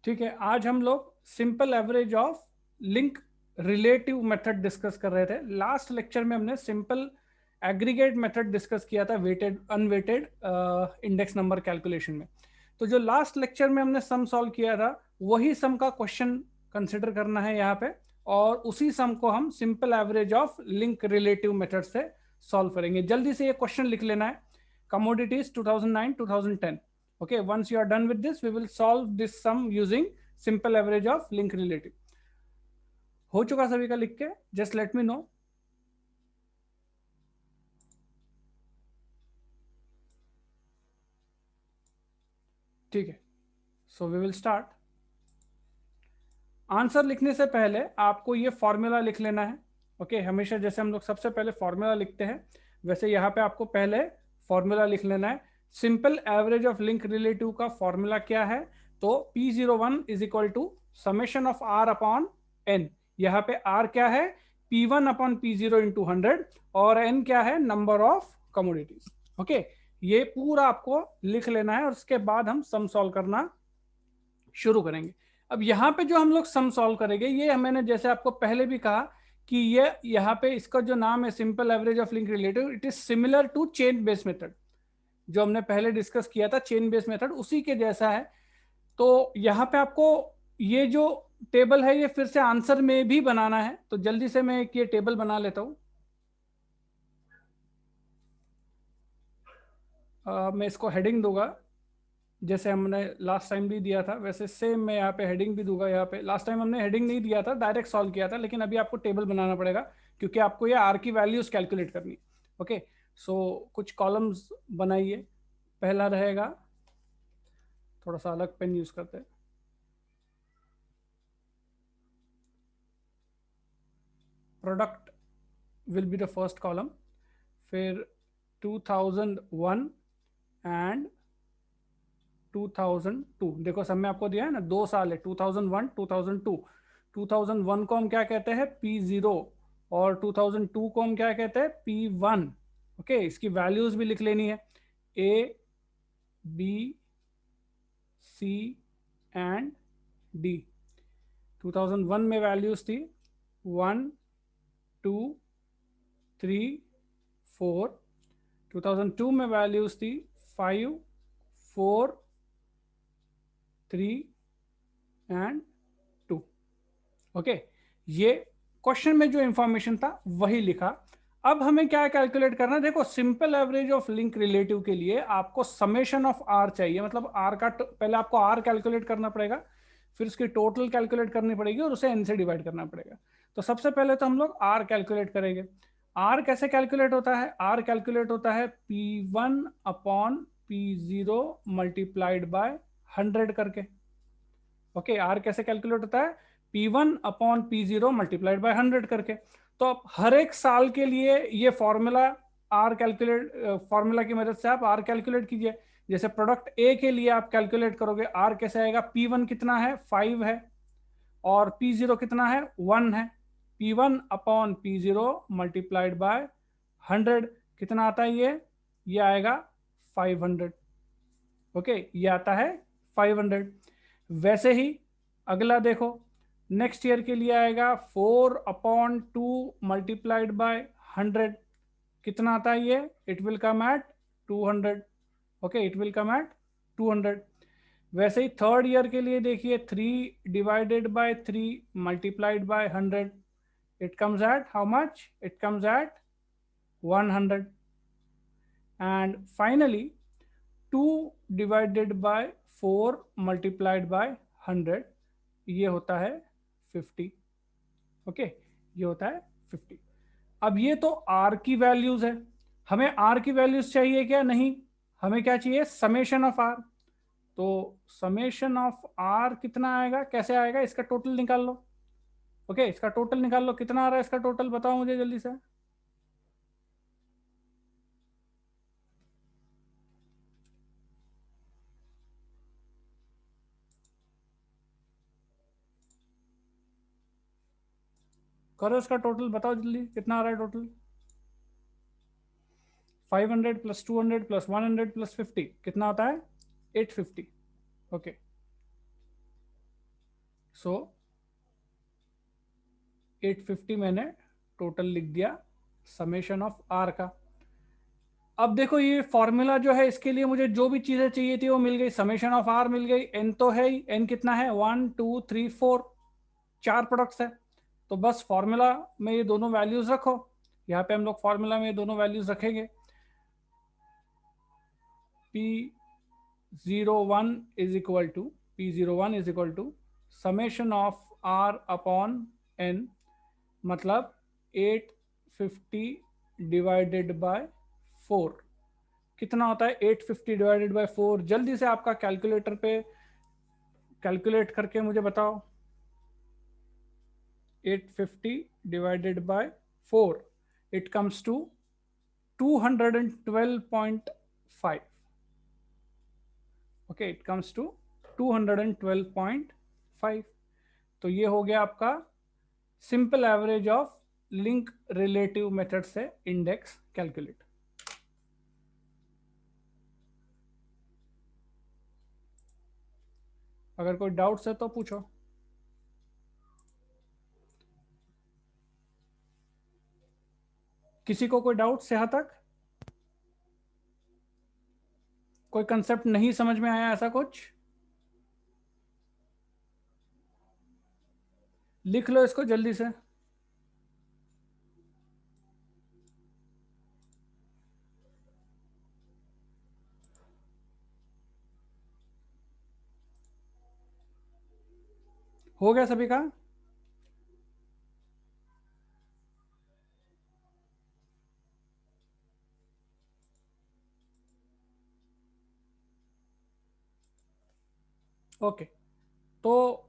ठीक है, आज हम लोग simple average of link relative method discuss कर रहे थे। लास्ट लेक्चर में हमने सिंपल एग्रीगेट मेथड डिस्कस किया था weighted unweighted index number calculation में। तो जो लास्ट लेक्चर में हमने सम सॉल्व किया था वही सम का क्वेश्चन कंसिडर करना है यहाँ पे, और उसी सम को हम simple average of link relative method से सॉल्व करेंगे। जल्दी से ये क्वेश्चन लिख लेना है, commodities 2009-2010। Okay, once you are done with this, we will solve this sum using simple average of link relative. हो चुका सभी का लिख के? Just let me know. ठीक है, so we will start. Answer लिखने से पहले आपको ये फॉर्मूला लिख लेना है। ओके, हमेशा जैसे हम लोग सबसे पहले फॉर्मूला लिखते हैं वैसे यहाँ पे आपको पहले फॉर्मूला लिख लेना है। Simple average of link relative का फॉर्मूला क्या है? तो P01 is equal to summation of R upon N। यहाँ पे R क्या है? P1 अपॉन P0 इंटू 100, और N क्या है? Number of commodities. ओके, ये पूरा आपको लिख लेना है और उसके बाद हम सम सॉल्व करना शुरू करेंगे। अब यहाँ पे जो हम लोग सम सॉल्व करेंगे, ये मैंने जैसे आपको पहले भी कहा कि ये यहाँ पे इसका जो नाम है simple average of link relative, it is similar to chain base method. जो हमने पहले डिस्कस किया था चेन बेस मेथड, उसी के जैसा है। तो यहाँ पे आपको ये जो टेबल है ये फिर से आंसर में भी बनाना है, तो जल्दी से मैं एक ये टेबल बना लेता हूँ। मैं इसको हेडिंग दूंगा जैसे हमने लास्ट टाइम भी दिया था, वैसे सेम मैं यहाँ पे हेडिंग भी दूंगा। यहाँ पे लास्ट टाइम हमने हेडिंग नहीं दिया था, डायरेक्ट सॉल्व किया था, लेकिन अभी आपको टेबल बनाना पड़ेगा क्योंकि आपको ये आर की वैल्यूज कैलकुलेट करनी। ओके, सो कुछ कॉलम्स बनाइए। पहला रहेगा, थोड़ा सा अलग पेन यूज करते हैं। Product will be the first column, फिर 2001 एंड 2002। देखो सब में आपको दिया है ना, 2 साल है, 2001 2002। 2001 को हम क्या कहते हैं? P0, और 2002 को हम क्या कहते हैं? P1। ओके, इसकी वैल्यूज भी लिख लेनी है, A B C and D। 2001 में वैल्यूज थी 1 2 3 4। 2002 में वैल्यूज थी 5 4 3 एंड 2। ओके, ये क्वेश्चन में जो इंफॉर्मेशन था वही लिखा। अब हमें क्या कैलकुलेट करना है? देखो, simple average of link relative के लिए आपको समेशन ऑफ आर चाहिए, मतलब आर का पहले आपको आर कैलकुलेट करना पड़ेगा, फिर उसकी टोटल कैलकुलेट करनी पड़ेगी और उसे एन से डिवाइड करना पड़ेगा। तो सबसे पहले तो हम लोग आर कैलकुलेट करेंगे। आर कैसे कैलकुलेट होता है? आर कैलकुलेट होता है P1 upon P0 multiplied by 100 करके। ओके, आर कैसे कैलकुलेट होता है? P1 upon P0 multiplied by 100 करके। तो आप हर एक साल के लिए ये फॉर्मूला आर कैलकुलेट, फॉर्मूला की मदद से आप आर कैलकुलेट कीजिए। जैसे प्रोडक्ट ए के लिए आप कैलकुलेट करोगे, आर कैसे आएगा? P1 कितना है? 5 है, और P0 कितना है? 1 है। P1 upon P0 multiplied by 100 कितना आता है? ये आएगा 500। ओके, ये आता है 500। वैसे ही अगला देखो, नेक्स्ट ईयर के लिए आएगा 4/2 मल्टीप्लाइड बाय 100 कितना आता है? ये it will come at 200। Okay, it will come at 200। वैसे ही थर्ड ईयर के लिए देखिए, 3/3 multiplied by 100, it comes at how much? It comes at 100। And finally 2/4 multiplied by 100, ये होता है 50। ओके, ये होता है 50। अब ये तो आर की वैल्यूज है, हमें आर की वैल्यूज चाहिए क्या? नहीं, हमें क्या चाहिए? Summation of are. तो समेशन ऑफ आर कितना आएगा? कैसे आएगा? इसका टोटल निकाल लो। ओके, इसका टोटल निकाल लो, कितना आ रहा है इसका टोटल? बताओ मुझे जल्दी से। करो इसका टोटल, बताओ जल्दी कितना आ रहा है टोटल। 500 प्लस 200 प्लस 100 प्लस 50 कितना होता है? 850। ओके, सो 850 मैंने टोटल लिख दिया समेशन ऑफ आर का। अब देखो ये फॉर्मूला जो है, इसके लिए मुझे जो भी चीजें चाहिए थी वो मिल गई। समेशन ऑफ आर मिल गई, एन तो है ही, एन कितना है 1 2 3 4, 4 प्रोडक्ट्स है। तो बस फॉर्मूला में ये दोनों वैल्यूज रखो। यहाँ पे हम लोग फॉर्मूला में ये दोनों वैल्यूज रखेंगे। P01 is equal to P01 is equal to summation of R upon N, मतलब 850 डिवाइडेड बाय 4। कितना होता है 850 डिवाइडेड बाय 4? जल्दी से आपका कैलकुलेटर पे कैलकुलेट करके मुझे बताओ। 850 divided by 4, it comes to 212.5। Okay, it comes to 212.5। तो ये हो गया आपका simple average of link relative method से इंडेक्स कैलकुलेट। अगर कोई डाउट्स है तो पूछो। किसी को कोई डाउट्स यहाँ तक? कोई कंसेप्ट नहीं समझ में आया ऐसा कुछ? लिख लो इसको जल्दी से। हो गया सभी का? ओके, तो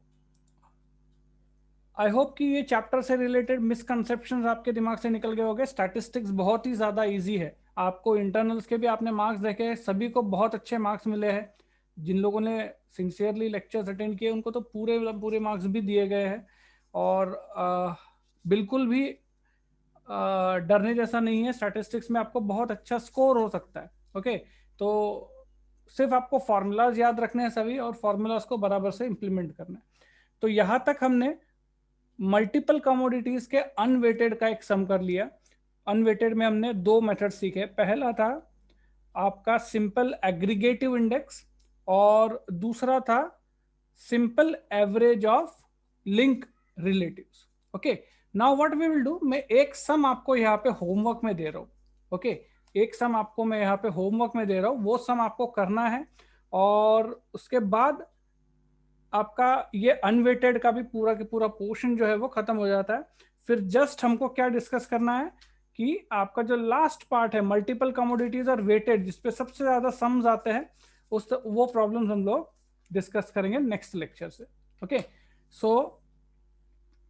आई होप कि ये चैप्टर से रिलेटेड मिसकंसेप्शंस आपके दिमाग से निकल गए होंगे। स्टैटिस्टिक्स बहुत ही ज़्यादा इजी है। आपको इंटरनल्स के भी आपने मार्क्स देखे, सभी को बहुत अच्छे मार्क्स मिले हैं। जिन लोगों ने सिंसियरली लेक्चर्स अटेंड किए उनको तो पूरे पूरे मार्क्स भी दिए गए हैं। और बिल्कुल भी डरने जैसा नहीं है। स्टैटिस्टिक्स में आपको बहुत अच्छा स्कोर हो सकता है। ओके, तो सिर्फ आपको फार्मूलाज याद रखने हैं सभी, और फार्मूलाज को बराबर से इंप्लीमेंट करना है। तो यहाँ तक हमने मल्टीपल कमोडिटीज के अनवेटेड का एक सम कर लिया। अनवेटेड में हमने दो मेथड सीखे। पहला था आपका सिंपल एग्रीगेटिव इंडेक्स, और दूसरा था simple average of link relatives. Okay, now what we will do, मैं एक सम आपको यहाँ पे होमवर्क में दे रहा हूँ। ओके, एक सम आपको मैं यहाँ पे होमवर्क में दे रहा हूँ, वो सम आपको करना है। और उसके बाद आपका ये अनवेटेड का भी पूरा के पूरा पोर्शन जो है वो खत्म हो जाता है। फिर जस्ट हमको क्या डिस्कस करना है कि आपका जो लास्ट पार्ट है मल्टीपल कमोडिटीज और वेटेड, जिसपे सबसे ज्यादा सम्स आते हैं, उस वो प्रॉब्लम्स हम लोग डिस्कस करेंगे नेक्स्ट लेक्चर से। Okay, so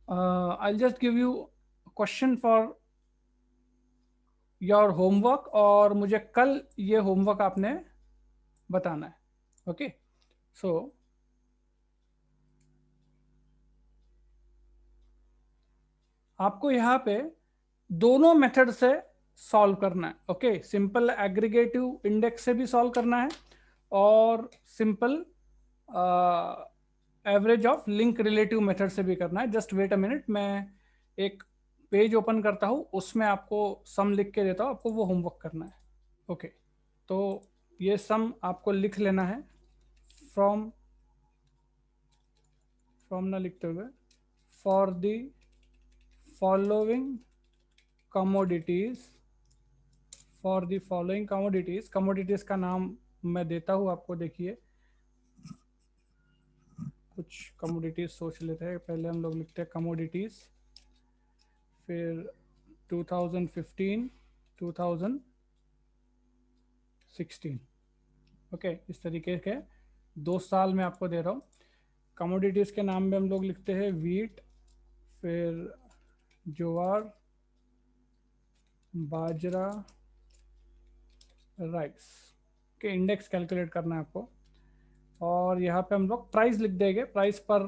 I just give you question for your homework, और मुझे कल ये होमवर्क आपने बताना है। ओके, सो आपको यहाँ पे दोनों मेथड से सॉल्व करना है। ओके, सिंपल एग्रीगेटिव इंडेक्स से भी सॉल्व करना है, और simple average of link relative method से भी करना है। जस्ट वेट अ मिनट, मैं एक पेज ओपन करता हूँ, उसमें आपको सम लिख के देता हूँ, आपको वो होमवर्क करना है। ओके, तो ये सम आपको लिख लेना है। फ्रॉम फ्रॉम ना लिखते हुए, for the following commodities, for the following commodities. Commodities का नाम मैं देता हूँ आपको, देखिए कुछ कमोडिटीज सोच लेते हैं। पहले हम लोग लिखते हैं कमोडिटीज, फिर 2015 2016। ओके, इस तरीके के 2 साल में आपको दे रहा हूँ। कमोडिटीज के नाम में हम लोग लिखते हैं वीट, फिर ज्वार, बाजरा, राइस के इंडेक्स कैलकुलेट करना है आपको। और यहाँ पे हम लोग प्राइस लिख देंगे, प्राइस पर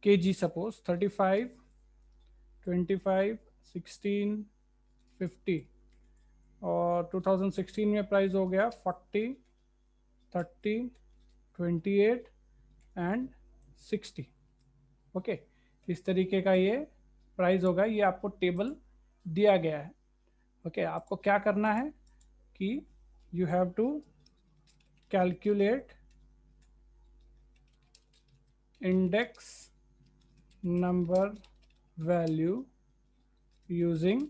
केजी, सपोज 35, 25, 16, 50। और 2016 में प्राइस हो गया 40, 30, 28 एंड 60। ओके, इस तरीके का ये प्राइस होगा, ये आपको टेबल दिया गया है। ओके, आपको क्या करना है कि you have to calculate index number value using,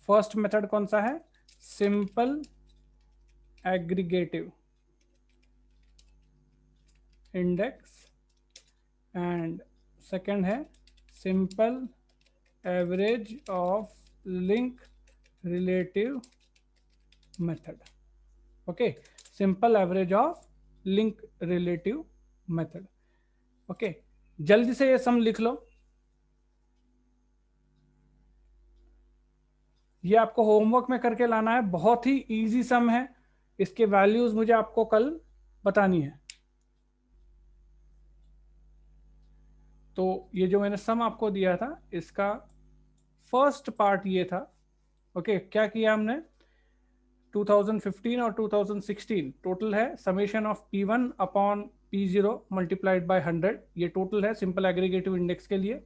first method कौन सा है, simple aggregative index, and second है simple average of link relative method. Okay, simple average of link relative method. Okay, जल्दी से ये सम लिख लो, ये आपको होमवर्क में करके लाना है, बहुत ही इजी सम है, इसके वैल्यूज मुझे आपको कल बतानी है। तो ये जो मैंने सम आपको दिया था, इसका फर्स्ट पार्ट ये था। ओके, क्या किया हमने, 2015 और 2016 टोटल है summation of P1 upon P0 multiplied by 100, ये टोटल है सिंपल एग्रीगेटिव इंडेक्स के लिए।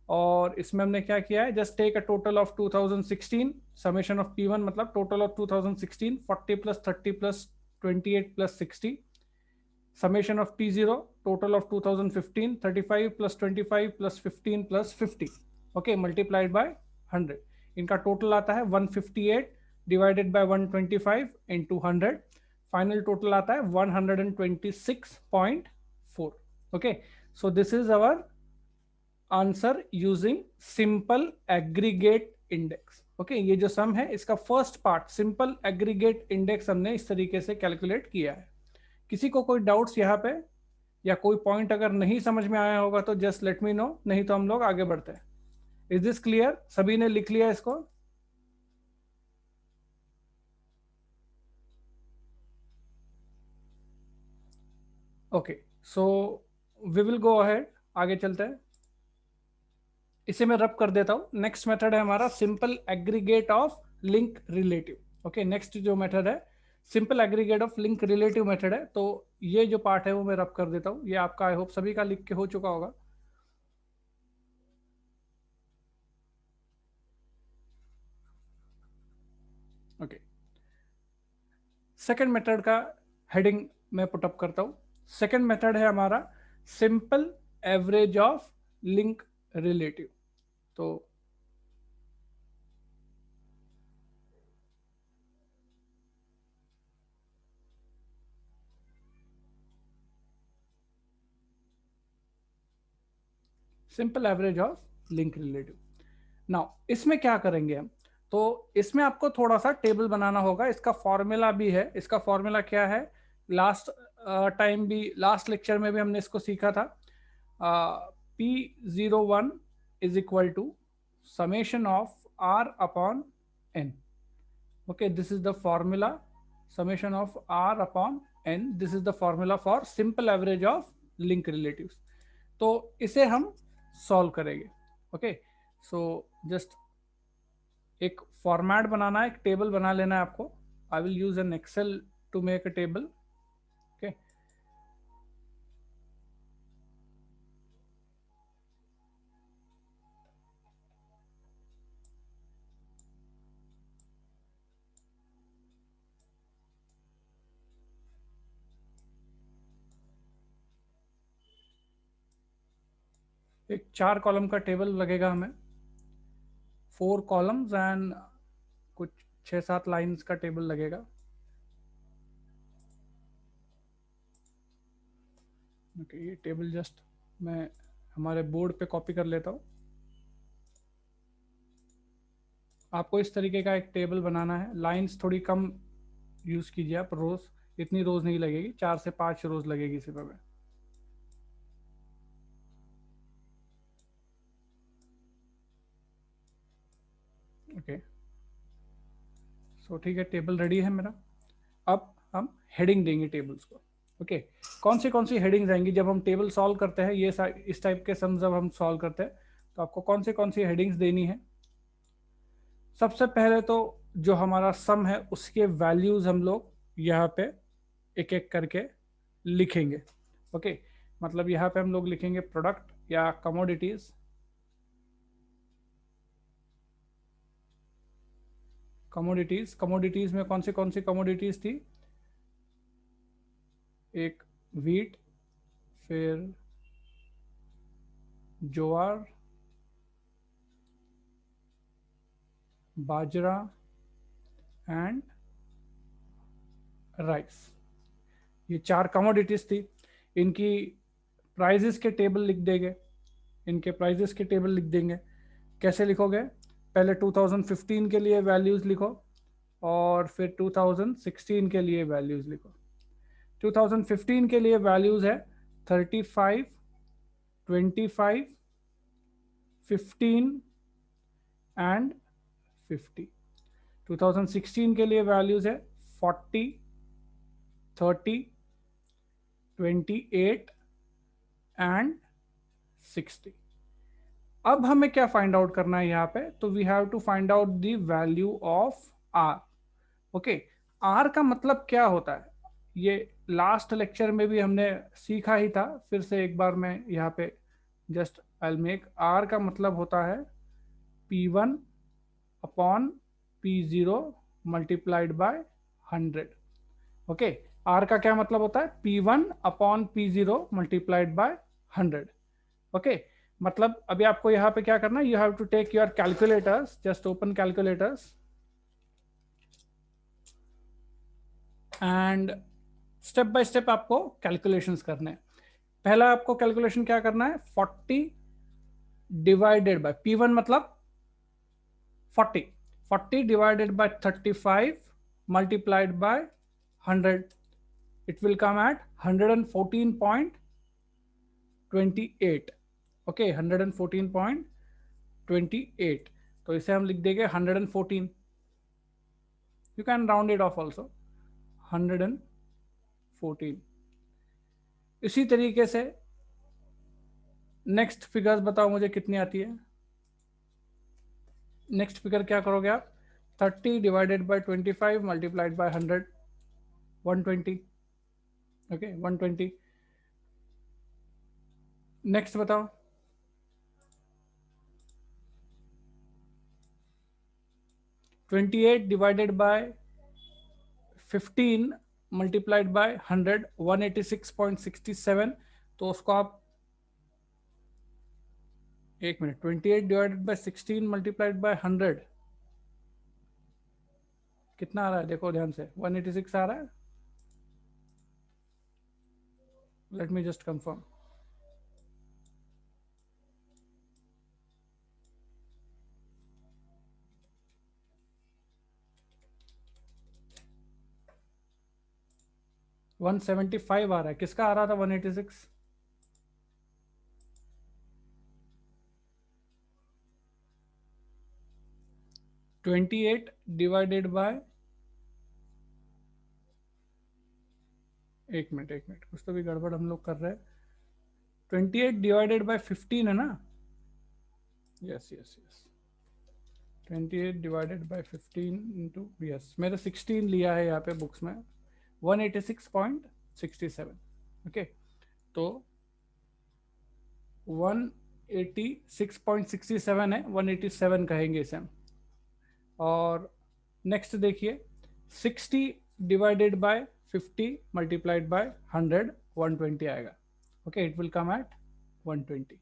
और इसमें हमने क्या किया है, just take a total of 2016 summation of P1 मतलब total of 2016 40 plus 30 plus 28 plus 60, summation of P0 total of 2015 35 plus 25 plus 15 plus 50, okay, multiplied by 100, इनका टोटल आता है 158 divided by 125 into 100, final total आता है 126.4। Okay, so this is our answer using simple aggregate index. ओके, ये जो sum है इसका first part simple aggregate index हमने इस तरीके से कैलकुलेट किया है। किसी को कोई डाउट्स यहाँ पे, या कोई पॉइंट अगर नहीं समझ में आया होगा तो जस्ट लेट मी नो, नहीं तो हम लोग आगे बढ़ते हैं। इज दिस क्लियर, सभी ने लिख लिया इसको? Okay, so we will go ahead, आगे चलते हैं। इसे मैं रब कर देता हूं। नेक्स्ट मेथड है हमारा simple aggregate of link relative. Okay, next जो मेथड है simple aggregate of link relative method है। तो ये जो पार्ट है वो मैं रब कर देता हूं, ये आपका आई होप सभी का लिख के हो चुका होगा। ओके, सेकेंड मेथड का हेडिंग मैं पुटअप करता हूं। सेकेंड मेथड है हमारा simple average of link relative. तो simple average of link relative. Now इसमें क्या करेंगे हम, तो इसमें आपको थोड़ा सा टेबल बनाना होगा, इसका फॉर्मूला भी है। इसका फॉर्मूला क्या है, लास्ट टाइम भी, लास्ट लेक्चर में भी हमने इसको सीखा था। P01 is equal to summation of R upon N। Okay, this is the formula, summation of R upon N, this is the formula for simple average of link relatives। तो इसे हम solve करेंगे। ओके, सो जस्ट एक format बनाना है, एक table बना लेना है आपको। I will use an Excel to make a table. Okay, एक 4 कॉलम का टेबल लगेगा हमें, 4 कॉलम्स एंड कुछ 6-7 लाइंस का टेबल लगेगा। ओके, ये टेबल जस्ट मैं हमारे बोर्ड पे कॉपी कर लेता हूँ। आपको इस तरीके का एक टेबल बनाना है। लाइंस थोड़ी कम यूज कीजिए आप, रोज इतनी रोज नहीं लगेगी, 4 से 5 रोज लगेगी सिर्फ हमें। ओके, सो ठीक है, टेबल रेडी है मेरा। अब हम हेडिंग देंगे टेबल्स को। ओके, कौन सी हेडिंग्स आएंगी जब हम टेबल सॉल्व करते हैं, ये इस टाइप के सम जब हम सॉल्व करते हैं तो आपको कौन सी हेडिंग्स देनी है। सबसे पहले तो जो हमारा सम है उसके वैल्यूज हम लोग यहाँ पे एक एक करके लिखेंगे। ओके, मतलब यहाँ पे हम लोग लिखेंगे प्रोडक्ट या कमोडिटीज। कमोडिटीज में कौन सी कमोडिटीज थी? एक वीट, फिर ज्वार, बाजरा एंड राइस। ये 4 कमोडिटीज थी। इनकी प्राइजेस के टेबल लिख देंगे। इनके प्राइजेस के टेबल लिख देंगे। कैसे लिखोगे? पहले 2015 के लिए वैल्यूज लिखो और फिर 2016 के लिए वैल्यूज लिखो। 2015 के लिए वैल्यूज है 35, 25, 15 एंड 50। 2016 के लिए वैल्यूज है 40, 30, 28 एंड 60। अब हमें क्या फाइंड आउट करना है यहाँ पे? तो we have to find out the value of R. Okay, R का मतलब क्या होता है? ये लास्ट लेक्चर में भी हमने सीखा ही था। फिर से एक बार मैं यहाँ पे जस्ट आई मेक। आर का मतलब होता है P1 upon P0 multiplied by 100। Okay, R का क्या मतलब होता है? P1 upon P0 multiplied by 100। Okay, मतलब अभी आपको यहाँ पे क्या करना है? You have to take your calculators, just open calculators and step by step आपको कैलकुलेशंस करने हैं। पहला आपको कैलकुलेशन क्या करना है? 40 डिवाइडेड बाय P1 मतलब 40, 40 divided by 35 multiplied by 100, it will come at 114.28। Okay, 114.28। तो इसे हम लिख देंगे 114। You can round it of also, 114। इसी तरीके से नेक्स्ट फिगर्स बताओ मुझे कितनी आती है। नेक्स्ट फिगर क्या करोगे आप? 30 divided by 25 multiplied by 100, 120। Okay, 120। Next बताओ। 28 डिवाइडेड बाय 15 मल्टीप्लाइड बाय 100, 186.67। तो उसको आप, एक minute, 28 divided by 16 multiplied by 100 कितना आ रहा है? देखो ध्यान से, 186 आ रहा है। Let me just confirm. One 175 आ रहा है। किसका आ रहा था 186? ट्वेंटी एट डिवाइडेड बाय, एक मिनट, कुछ तो भी गड़बड़ हम लोग कर रहे हैं। 28 डिवाइडेड बाय 15 है ना? Yes yes yes, 28 divided by 15 into, yes, मैंने 16 लिया है यहाँ पे बुक्स में। 186.67। ओके, तो 186.67 है, 187 कहेंगे इसे हम। और नेक्स्ट देखिए, 60 डिवाइडेड बाय 50 मल्टीप्लाइड बाय 100, 120 आएगा। Okay, it will come at 120।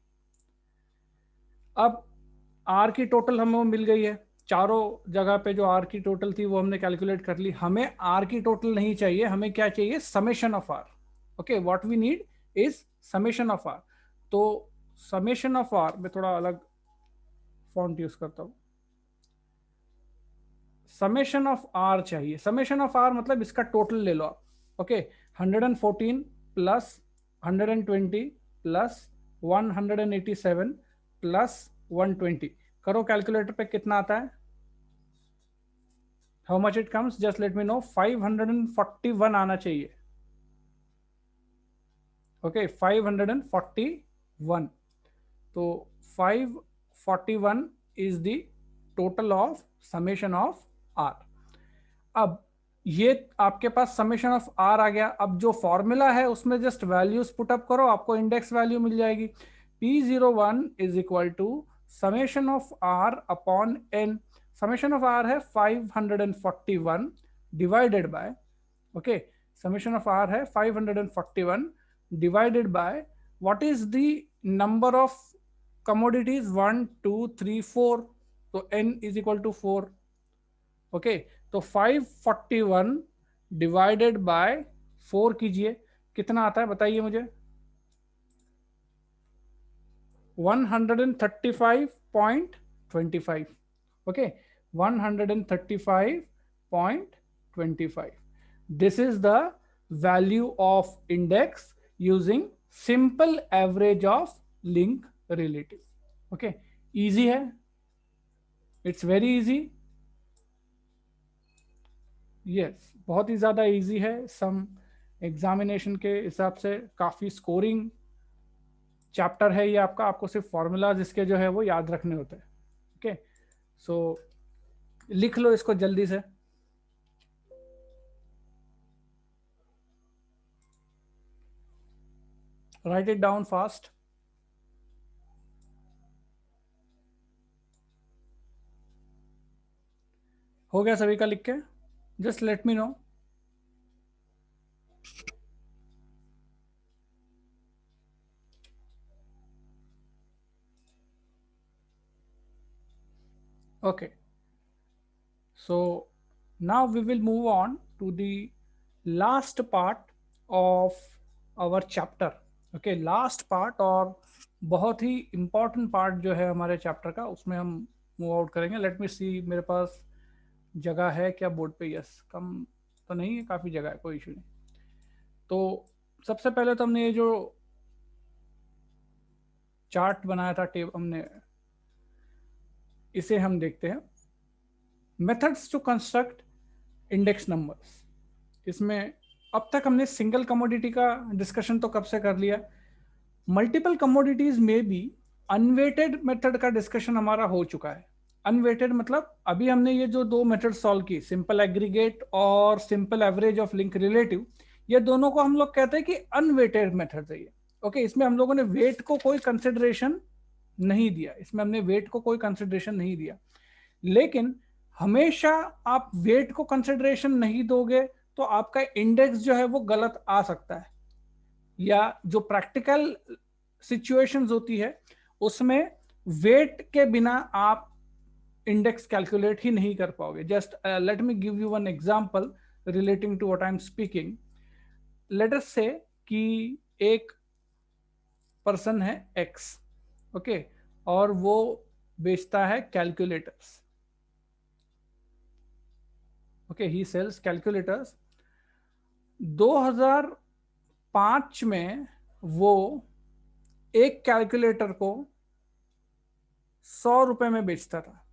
अब आर की टोटल हमें मिल गई है। चारों जगह पे जो आर की टोटल थी वो हमने कैलकुलेट कर ली। हमें आर की टोटल नहीं चाहिए, हमें क्या चाहिए? Summation of R. Okay, what we need is summation of are. तो समेशन ऑफ आर में थोड़ा अलग फॉन्ट यूज करता हूं। समेशन ऑफ आर चाहिए। समेशन ऑफ आर मतलब इसका टोटल ले लो आप। ओके, 114 प्लस 120 प्लस 187 प्लस 120 करो कैलकुलेटर पे कितना आता है? How much it comes? Just let me know. 541 आना चाहिए। ओके, 541। तो 541 is the total of summation of R. अब ये आपके पास समेशन ऑफ आर आ गया। अब जो फॉर्मूला है उसमें जस्ट वैल्यूज पुटअप करो, आपको इंडेक्स वैल्यू मिल जाएगी। P01 is equal to summation of R upon N. Summation of R है 541 divided by, okay, summation of R है 541 divided by what is the number of commodities 1 2 3 4, तो n is equal to 4। Okay, तो 541 divided by 4 कीजिए, कितना आता है बताइए मुझे? 135.25। Okay, 135.25। This is the value of index using simple average of link relative. Okay, easy है, इट्स वेरी इजी। यस, बहुत ही ज़्यादा इजी है। सम एग्जामिनेशन के हिसाब से काफ़ी स्कोरिंग चैप्टर है ये आपका। आपको सिर्फ फॉर्मूलाज इसके जो है वो याद रखने होते हैं। ओके, सो लिख लो इसको जल्दी से। Right it down fast. हो गया सभी का लिख के? Just let me no. Okay, so now we will move on to the last part of our chapter. Okay, last part और बहुत ही important part जो है हमारे chapter का, उसमें हम move out करेंगे। Let me see, मेरे पास जगह है क्या बोर्ड पे? यस, कम तो नहीं है, काफ़ी जगह है, कोई इशू नहीं। तो सबसे पहले तो हमने ये जो चार्ट बनाया था टेबल, हमने इसे हम देखते हैं। Methods to construct index numbers. इसमें अब तक हमने सिंगल कमोडिटी का डिस्कशन तो कब से कर लिया। मल्टीपल कमोडिटीज में भी अनवेटेड मेथड का डिस्कशन हमारा हो चुका है। अनवेटेड मतलब अभी हमने ये जो दो मेथड सॉल्व की, सिंपल एग्रीगेट और simple average of link relative, ये दोनों को हम लोग कहते हैं कि अनवेटेड मेथड है ये। ओके, इसमें हम लोगों ने वेट को कोई कंसिडरेशन नहीं दिया, इसमें हमने वेट को कोई कंसिडरेशन नहीं दिया। लेकिन हमेशा आप वेट को कंसिडरेशन नहीं दोगे तो आपका इंडेक्स जो है वो गलत आ सकता है, या जो प्रैक्टिकल सिचुएशंस होती है उसमें वेट के बिना आप इंडेक्स कैलकुलेट ही नहीं कर पाओगे। Just let me give you one example relating to what I am speaking. Let us say कि एक पर्सन है एक्स, ओके, और वो बेचता है कैलकुलेटर्स। ओके, ही सेल्स कैलकुलेटर्स। 2005 में वो एक कैलकुलेटर को 100 रुपए में बेचता था।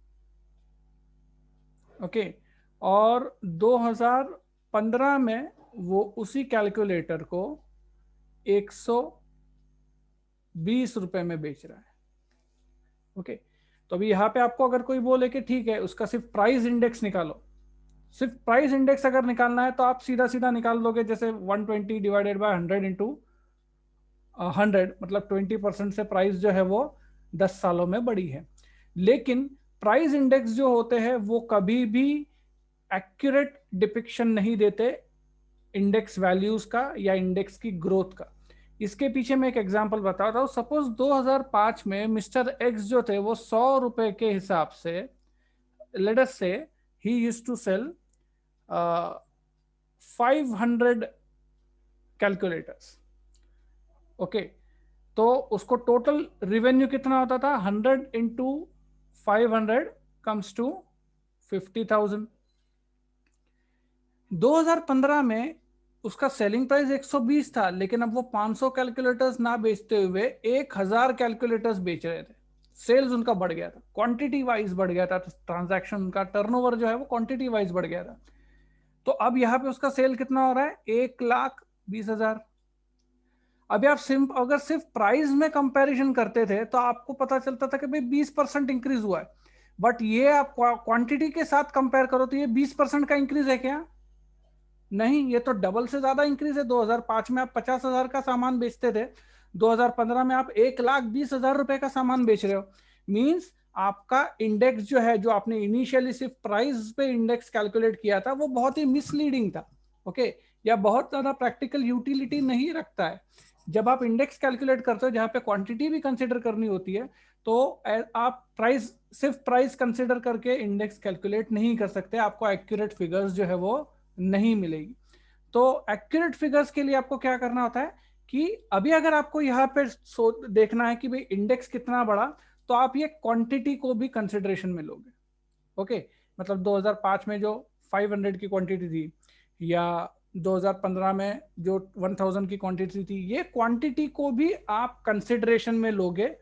ओके, और 2015 में वो उसी कैलकुलेटर को 120 रुपए में बेच रहा है। ओके, तो अभी यहाँ पे आपको अगर कोई बोले कि ठीक है उसका सिर्फ प्राइस इंडेक्स निकालो, सिर्फ प्राइस इंडेक्स अगर निकालना है तो आप सीधा सीधा निकाल दोगे, जैसे 120 डिवाइडेड बाय 100 इंटू 100, मतलब 20% से प्राइस जो है वो 10 सालों में बढ़ी है। लेकिन प्राइस इंडेक्स जो होते हैं वो कभी भी एक्यूरेट डिपिक्शन नहीं देते इंडेक्स वैल्यूज का या इंडेक्स की ग्रोथ का। इसके पीछे मैं एक एग्जांपल बताता हूँ। सपोज 2005 में मिस्टर एक्स जो थे वो 100 रुपए के हिसाब से, let us say he used to sell 500 calculators. Okay, तो उसको टोटल रिवेन्यू कितना होता था? 100 इंटू 500 कम्स टू 50,000। 2015 में उसका सेलिंग प्राइस 120 था, लेकिन अब वो 500 कैलकुलेटर्स ना बेचते हुए 1000 कैलकुलेटर्स बेच रहे थे। सेल्स उनका बढ़ गया था, क्वांटिटी वाइज बढ़ गया था, ट्रांजैक्शन उनका टर्नओवर जो है वो क्वांटिटी वाइज बढ़ गया था। तो अब यहाँ पे उसका सेल कितना हो रहा है? 1,20,000। अभी आप अगर सिर्फ प्राइस में कंपैरिजन करते थे तो आपको पता चलता था कि भाई 20% इंक्रीज हुआ है, बट ये आप क्वांटिटी के साथ कंपेयर करो तो ये 20% का इंक्रीज है क्या? नहीं, ये तो डबल से ज्यादा इंक्रीज है। 2005 में आप 50,000 का सामान बेचते थे, 2015 में आप 1,20,000 रुपए का सामान बेच रहे हो। मींस आपका इंडेक्स जो है, जो आपने इनिशियली सिर्फ प्राइस पे इंडेक्स कैलकुलेट किया था, वो बहुत ही मिसलीडिंग था। ओके, या बहुत ज्यादा प्रैक्टिकल यूटिलिटी नहीं रखता है। जब आप इंडेक्स कैलकुलेट करते हो जहां पे क्वांटिटी भी कंसिडर करनी होती है, तो आप प्राइस, सिर्फ प्राइस कंसिडर करके इंडेक्स कैलकुलेट नहीं कर सकते, आपको एक्यूरेट फिगर्स जो है वो नहीं मिलेगी। तो एक्यूरेट फिगर्स के लिए आपको क्या करना होता है कि अभी अगर आपको यहाँ पे देखना है कि भाई इंडेक्स कितना बड़ा, तो आप ये क्वांटिटी को भी कंसिडरेशन में लोगे। ओके, मतलब 2005 में जो 500 की क्वांटिटी थी, या 2015 में जो 1000 की क्वांटिटी थी, ये क्वांटिटी को भी आप कंसिडरेशन में लोगे।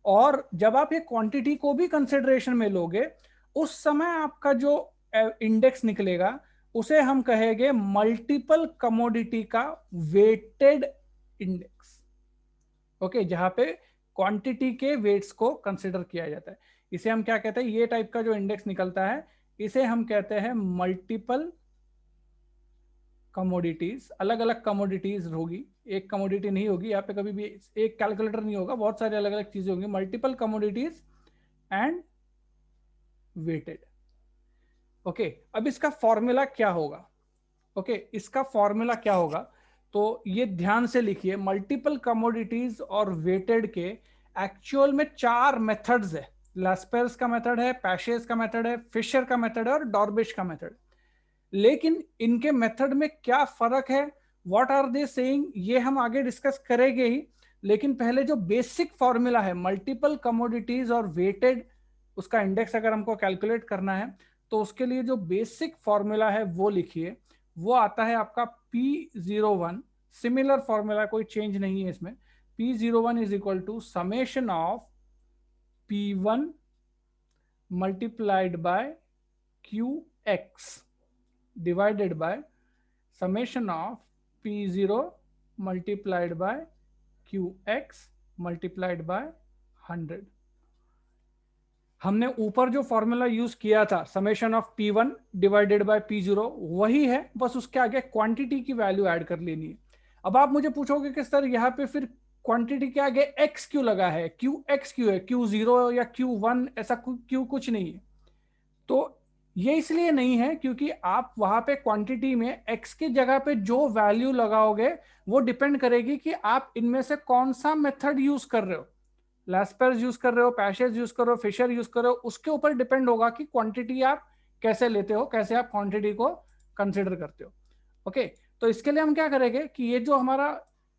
और जब आप ये क्वांटिटी को भी कंसिडरेशन में लोगे, उस समय आपका जो इंडेक्स निकलेगा, उसे हम कहेंगे मल्टीपल कमोडिटी का वेटेड इंडेक्स। ओके, जहां पे क्वांटिटी के वेट्स को कंसिडर किया जाता है, इसे हम क्या कहते हैं, ये टाइप का जो इंडेक्स निकलता है, इसे हम कहते हैं मल्टीपल कमोडिटीज। अलग अलग कमोडिटीज होगी, एक कमोडिटी नहीं होगी यहाँ पे, कभी भी एक कैलकुलेटर नहीं होगा, बहुत सारी अलग अलग चीजें होंगी। Multiple commodities and weighted. Okay, अब इसका फॉर्मूला क्या होगा? ओके, इसका फॉर्मूला क्या होगा, तो ये ध्यान से लिखिए। मल्टीपल कमोडिटीज और वेटेड के एक्चुअल में 4 मेथड्स है। लास्पेल्स का मेथड है, पैशेस का मेथड है, फिशर का मेथड है और डॉर्बिश का मेथड। लेकिन इनके मेथड में क्या फर्क है, व्हाट आर दे सेइंग, ये हम आगे डिस्कस करेंगे ही। लेकिन पहले जो बेसिक फॉर्मूला है मल्टीपल कमोडिटीज और वेटेड, उसका इंडेक्स अगर हमको कैलकुलेट करना है, तो उसके लिए जो बेसिक फॉर्मूला है वो लिखिए। वो आता है आपका P01। सिमिलर फॉर्मूला, कोई चेंज नहीं है इसमें। P01 is equal to summation of P1 multiplied by QX divided by summation of P0 multiplied by QX multiplied by 100। हमने ऊपर जो फॉर्मूला यूज किया था summation of P1 divided by P0, वही है, बस उसके आगे क्वांटिटी की वैल्यू ऐड कर लेनी है। अब आप मुझे पूछोगे कि सर यहाँ पे फिर क्वांटिटी के आगे x क्यों लगा है, QX क्यों है, Q0 या Q1, ऐसा क्यों कुछ नहीं है? तो ये इसलिए नहीं है क्योंकि आप वहां पे क्वांटिटी में x की जगह पे जो वैल्यू लगाओगे, वो डिपेंड करेगी कि आप इनमें से कौन सा मेथड यूज कर रहे हो। लास्पेल्स यूज कर रहे हो, पैशेस यूज कर रहे हो, फिशर यूज कर रहे हो, उसके ऊपर डिपेंड होगा कि क्वांटिटी आप कैसे लेते हो, कैसे आप क्वांटिटी को कंसिडर करते हो। ओके, तो इसके लिए हम क्या करेंगे कि ये जो हमारा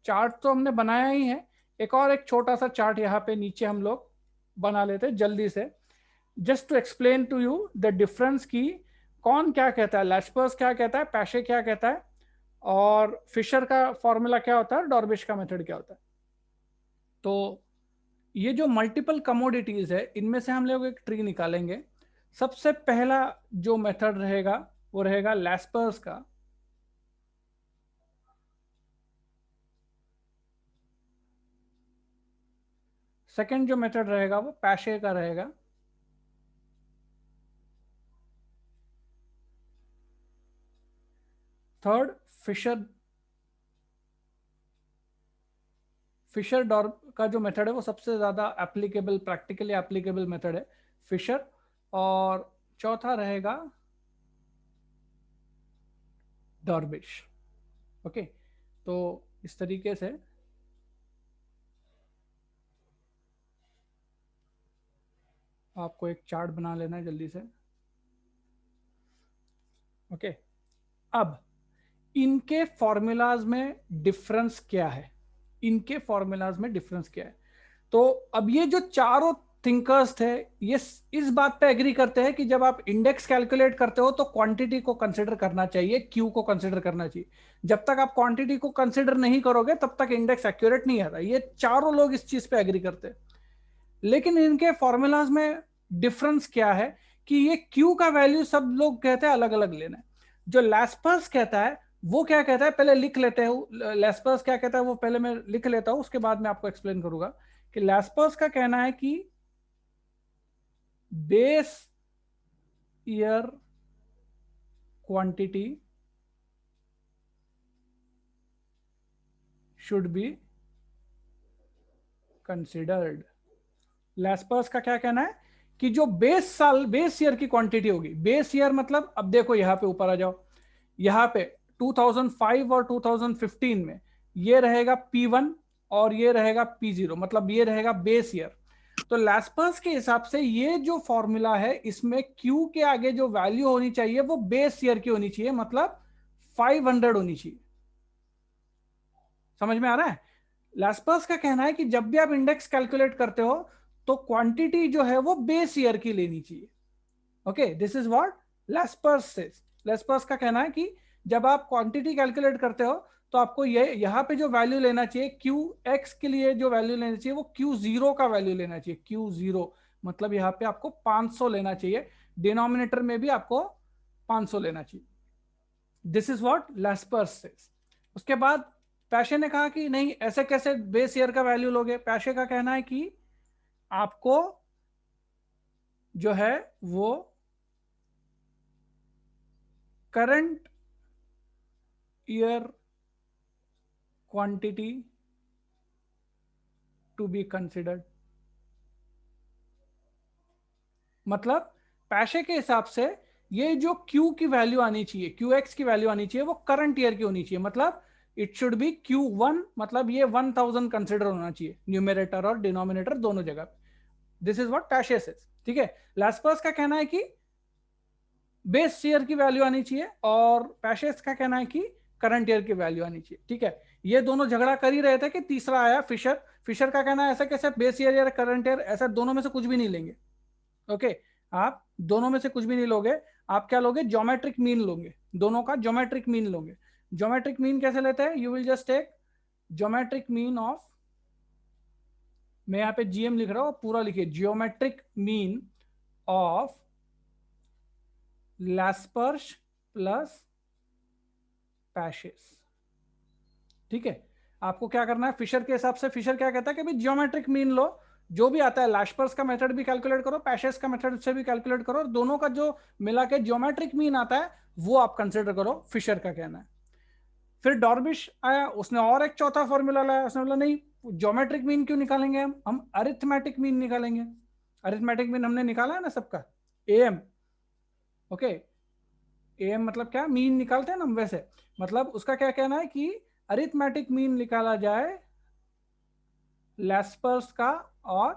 चार्ट तो हमने बनाया ही है, एक छोटा सा चार्ट यहाँ पे नीचे हम लोग बना लेते हैं जल्दी से, just to explain to you the difference की कौन क्या कहता है, लैस्पर्स क्या कहता है, पैशे क्या कहता है, और फिशर का फॉर्मूला क्या होता है, डॉर्बिश का मेथड क्या होता है। तो ये जो मल्टीपल कमोडिटीज है, इनमें से हम लोग एक ट्री निकालेंगे। सबसे पहला जो मेथड रहेगा वो रहेगा लैस्पर्स का। सेकंड जो मेथड रहेगा वो पैशे का रहेगा। थर्ड फिशर, फिशर डॉर का जो मेथड है वो सबसे ज्यादा एप्लीकेबल, प्रैक्टिकली एप्लीकेबल मेथड है, फिशर। और चौथा रहेगा डॉर्बिश। ओके, तो इस तरीके से आपको एक चार्ट बना लेना है जल्दी से। ओके, अब इनके फॉर्मूलाज में डिफरेंस क्या है, इनके फॉर्मूलाज में डिफरेंस क्या है। तो अब ये जो चारों थिंकर्स थे, ये इस बात पे एग्री करते हैं कि जब आप इंडेक्स कैलकुलेट करते हो तो क्वांटिटी को कंसिडर करना चाहिए, क्यू को कंसिडर करना चाहिए। जब तक आप क्वांटिटी को कंसिडर नहीं करोगे तब तक इंडेक्स एक्यूरेट नहीं आता। ये चारों लोग इस चीज पे एग्री करते हैं। लेकिन इनके फॉर्मूलाज में डिफरेंस क्या है कि ये क्यू का वैल्यू सब लोग कहते हैं अलग अलग लेना है। जो लैस्पर्स कहता है वो क्या कहता है, पहले लिख लेते हैं। लैस्पर्स क्या कहता है वो पहले मैं लिख लेता हूं, उसके बाद मैं आपको एक्सप्लेन करूंगा। कि लैस्पर्स का कहना है कि base year quantity should be considered. Laspeyres का क्या कहना है कि जो बेस ईयर की क्वांटिटी होगी, बेस ईयर मतलब, अब देखो यहां पे ऊपर आ जाओ, यहां पे 2005 और 2015 में ये रहेगा P1 और ये रहेगा P0, मतलब ये रहेगा बेस ईयर। तो लैस्पर्स के हिसाब से ये जो फॉर्मूला है, इसमें Q के आगे जो वैल्यू होनी चाहिए वो बेस ईयर की होनी चाहिए, मतलब 500 होनी चाहिए। समझ में आ रहा है? लैस्पर्स का कहना है कि जब भी आप इंडेक्स कैलकुलेट करते हो तो क्वांटिटी जो है वो बेस ईयर की लेनी चाहिए। Okay, this is what Laspeyres says. Laspeyres का कहना है कि जब आप क्वांटिटी कैलकुलेट करते हो तो आपको ये यहां पे जो वैल्यू लेना चाहिए क्यू एक्स के लिए, जो वैल्यू लेना चाहिए वो Q0 का वैल्यू लेना चाहिए। Q0 मतलब यहां पे आपको 500 लेना चाहिए, डिनोमिनेटर में भी आपको 500 लेना चाहिए। This is what Laspeyres says. उसके बाद पैशे ने कहा कि नहीं, ऐसे कैसे बेस ईयर का वैल्यू लोगे। पैशे का कहना है कि आपको जो है वो current year quantity to be considered. मतलब पैशे के हिसाब से ये जो Q की वैल्यू आनी चाहिए, QX की वैल्यू आनी चाहिए, वो करंट ईयर की होनी चाहिए। मतलब इट शुड बी Q1, मतलब ये 1000 कंसिडर होना चाहिए, न्यूमरेटर और डिनोमिनेटर दोनों जगह। दिस इज व्हाट पैशे सेज। ठीक है, लैस्पर्स का कहना है कि बेस ईयर की वैल्यू आनी चाहिए और पैशेस का कहना है कि करंट ईयर की वैल्यू आनी चाहिए। ठीक है, ये दोनों झगड़ा कर ही रहे थे कि तीसरा आया फिशर। फिशर का कहना है ऐसा कैसे बेस ईयर या करंट ईयर, ऐसा दोनों में से कुछ भी नहीं लेंगे। ओके, आप दोनों में से कुछ भी नहीं लोगे, आप क्या लोगे, ज्योमेट्रिक मीन लोगे, दोनों का ज्योमेट्रिक मीन लोगे। ज्योमेट्रिक मीन कैसे लेते हैं, you will just take geometric mean of, मैं यहाँ पे जीएम लिख रहा हूं, पूरा लिखिए, geometric mean of Laspeyres plus Paasche's. ठीक है, आपको क्या करना है, फिशर के हिसाब से, फिशर क्या कहता है कि भाई ज्योमेट्रिक मीन लो, जो भी आता है, लैस्पर्स का मेथड भी कैलकुलेट करो, पैशेस का मेथड से भी कैलकुलेट करो, और दोनों का जो मिला के ज्योमेट्रिक मीन आता है वो आप कंसिडर करो, फिशर का कहना है। फिर डॉर्बिश आया, उसने और एक चौथा फॉर्मूला लाया, उसने बोला नहीं, ज्योमेट्रिक मीन क्यों निकालेंगे, हम अरिथमेटिक मीन निकालेंगे। अरिथमेटिक मीन हमने निकाला है ना सबका, एएम। ओके, एएम मतलब क्या, मीन निकालते हैं ना हम वैसे। मतलब उसका क्या कहना है कि अरिथमेटिक मीन निकाला जाए लैस्पर्स का और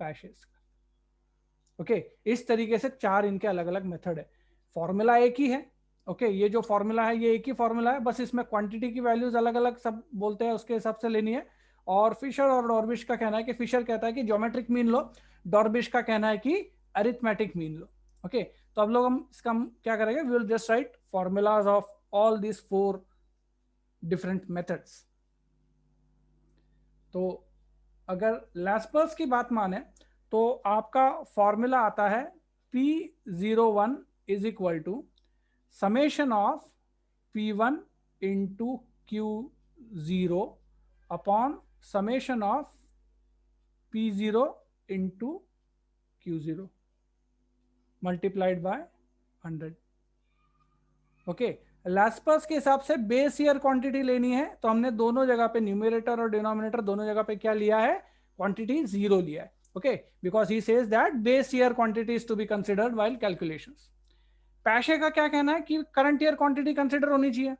पैशेस का। ओके, इस तरीके से चार इनके अलग अलग मेथड है, फॉर्मूला एक ही है। ओके, ये जो फॉर्मूला है ये एक ही फॉर्मूला है, बस इसमें क्वांटिटी की वैल्यूज अलग अलग सब बोलते हैं उसके हिसाब से लेनी है। और फिशर और डॉर्बिश का कहना है कि, फिशर कहता है कि ज्योमेट्रिक मीन लो, डॉर्बिश का कहना है कि अरिथमेटिक मीन लो। ओके, तो अब लोग हम इसका क्या करेंगे, we will just write formulas of all this 4 different methods. तो अगर लैस्पर्स की बात माने तो आपका फॉर्मूला आता है P01 is equal to summation of P1 into Q0 upon summation of P0 into Q0 multiplied by 100। Okay, Laspeyres के हिसाब से बेस ईयर क्वांटिटी लेनी है, तो हमने दोनों जगह पे, न्यूमरेटर और डिनोमिनेटर दोनों जगह पे क्या लिया है, क्वांटिटी 0 लिया है। Okay, because he says that base year quantity is to be considered while calculations. Paasche का क्या कहना है कि करंट ईयर क्वांटिटी कंसिडर होनी चाहिए।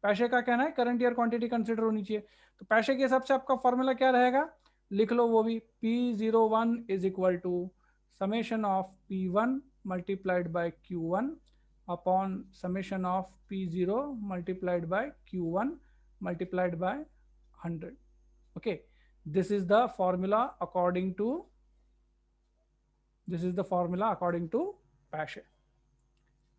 पैशे का कहना है करंट ईयर क्वांटिटी कंसिडर होनी चाहिए। तो पैशे के हिसाब से आपका फॉर्मूला क्या रहेगा, लिख लो वो भी, P01 is equal to summation of P1 multiplied by Q1 upon summation of P0 multiplied by Q1 multiplied by 100. Okay, this is the formula according to Paasche.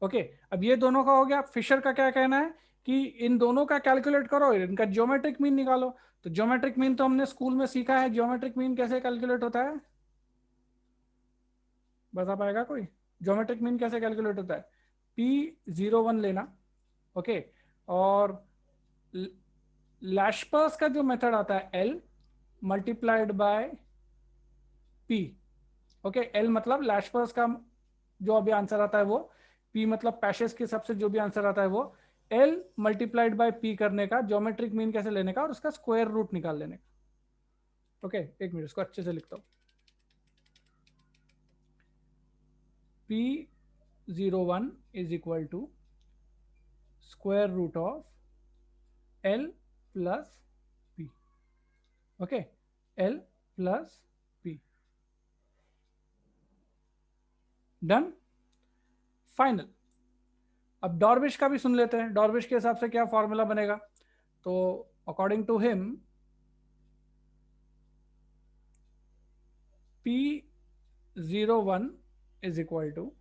Okay, अब ये दोनों का हो गया। फिशर का क्या कहना है कि इन दोनों का कैलकुलेट करो, इनका ज्योमेट्रिक मीन निकालो। तो ज्योमेट्रिक मीन तो हमने स्कूल में सीखा है, ज्योमेट्रिक मीन कैसे कैलकुलेट होता है, बता पाएगा कोई, ज्योमेट्रिक मीन कैसे कैलकुलेट होता है, P01 लेना। ओके, और लैस्पर्स का जो मेथड आता है L multiplied by P। Okay, L मतलब लैस्पर्स का जो अभी आंसर आता है वो, P मतलब पैशेस के हिसाब से जो भी आंसर आता है वो, एल मल्टीप्लाइड बाय पी करने का, ज्योमेट्रिक मीन कैसे लेने का और उसका स्क्वायर रूट निकाल लेने का। ओके, एक मिनट इसको अच्छे से लिखता हूं। P01 is equal to square root of L plus P। Okay, L plus P। Done, final. अब डॉर्विश का भी सुन लेते हैं, डॉर्विश के हिसाब से क्या फॉर्मूला बनेगा। तो according to him P01 is equal to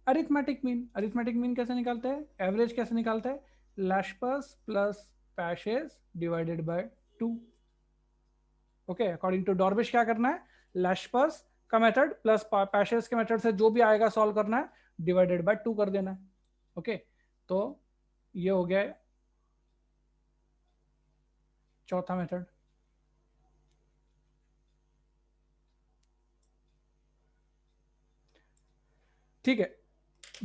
arithmetic mean. Arithmetic mean कैसे निकालते हैं, एवरेज कैसे निकालते हैं, Laspeyres plus Paasche's divided by 2। Okay, according to Dorbish क्या करना है, लैशपर्स का मेथड प्लस पैशेस के मेथड से जो भी आएगा सॉल्व करना है, डिवाइडेड बाय 2 कर देना है। ओके, तो ये हो गया चौथा मेथड। ठीक है,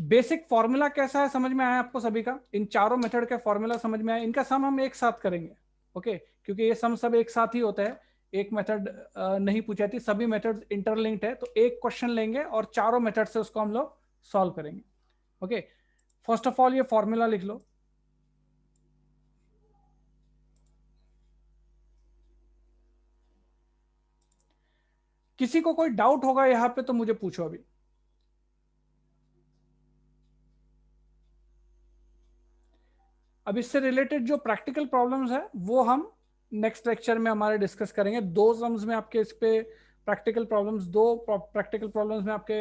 बेसिक फॉर्मूला कैसा है समझ में आया आपको सभी का, इन चारों मेथड के फॉर्मूला समझ में आया, इनका सम हम एक साथ करेंगे। ओके, क्योंकि ये सम सब एक साथ ही होता है, एक मेथड नहीं पूछी जाती, सभी मेथड इंटरलिंक्ड है, तो एक क्वेश्चन लेंगे और चारों मेथड से उसको हम लोग सॉल्व करेंगे। ओके, फर्स्ट ऑफ ऑल ये फॉर्मूला लिख लो। किसी को कोई डाउट होगा यहां पे तो मुझे पूछो अभी। अब इससे रिलेटेड जो प्रैक्टिकल प्रॉब्लम्स है वो हम नेक्स्ट लेक्चर में हमारे डिस्कस करेंगे। दो सम्स में आपके इस पे प्रैक्टिकल प्रॉब्लम्स, दो प्रैक्टिकल प्रॉब्लम्स में आपके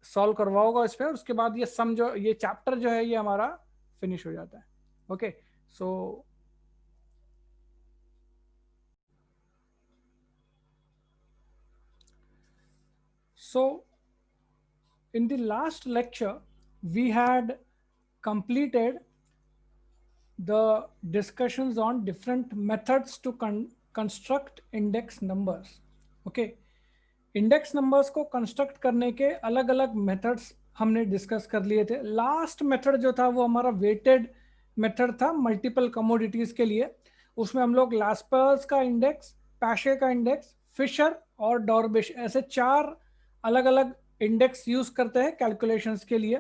सॉल्व करवाओगा इस पे, और उसके बाद ये सम जो, ये चैप्टर जो है ये हमारा फिनिश हो जाता है। Okay, so in the last lecture we had completed the discussions on different methods to construct index numbers. Okay, index numbers को कंस्ट्रक्ट करने के अलग अलग मेथड्स हमने डिस्कस कर लिए थे। लास्ट मेथड जो था वो हमारा वेटेड मेथड था मल्टीपल कमोडिटीज के लिए। उसमें हम लोग लास्पर्स का इंडेक्स, पैशे का इंडेक्स, फिशर और डॉर्बिश, ऐसे चार अलग अलग इंडेक्स यूज करते हैं कैलकुलेशंस के लिए।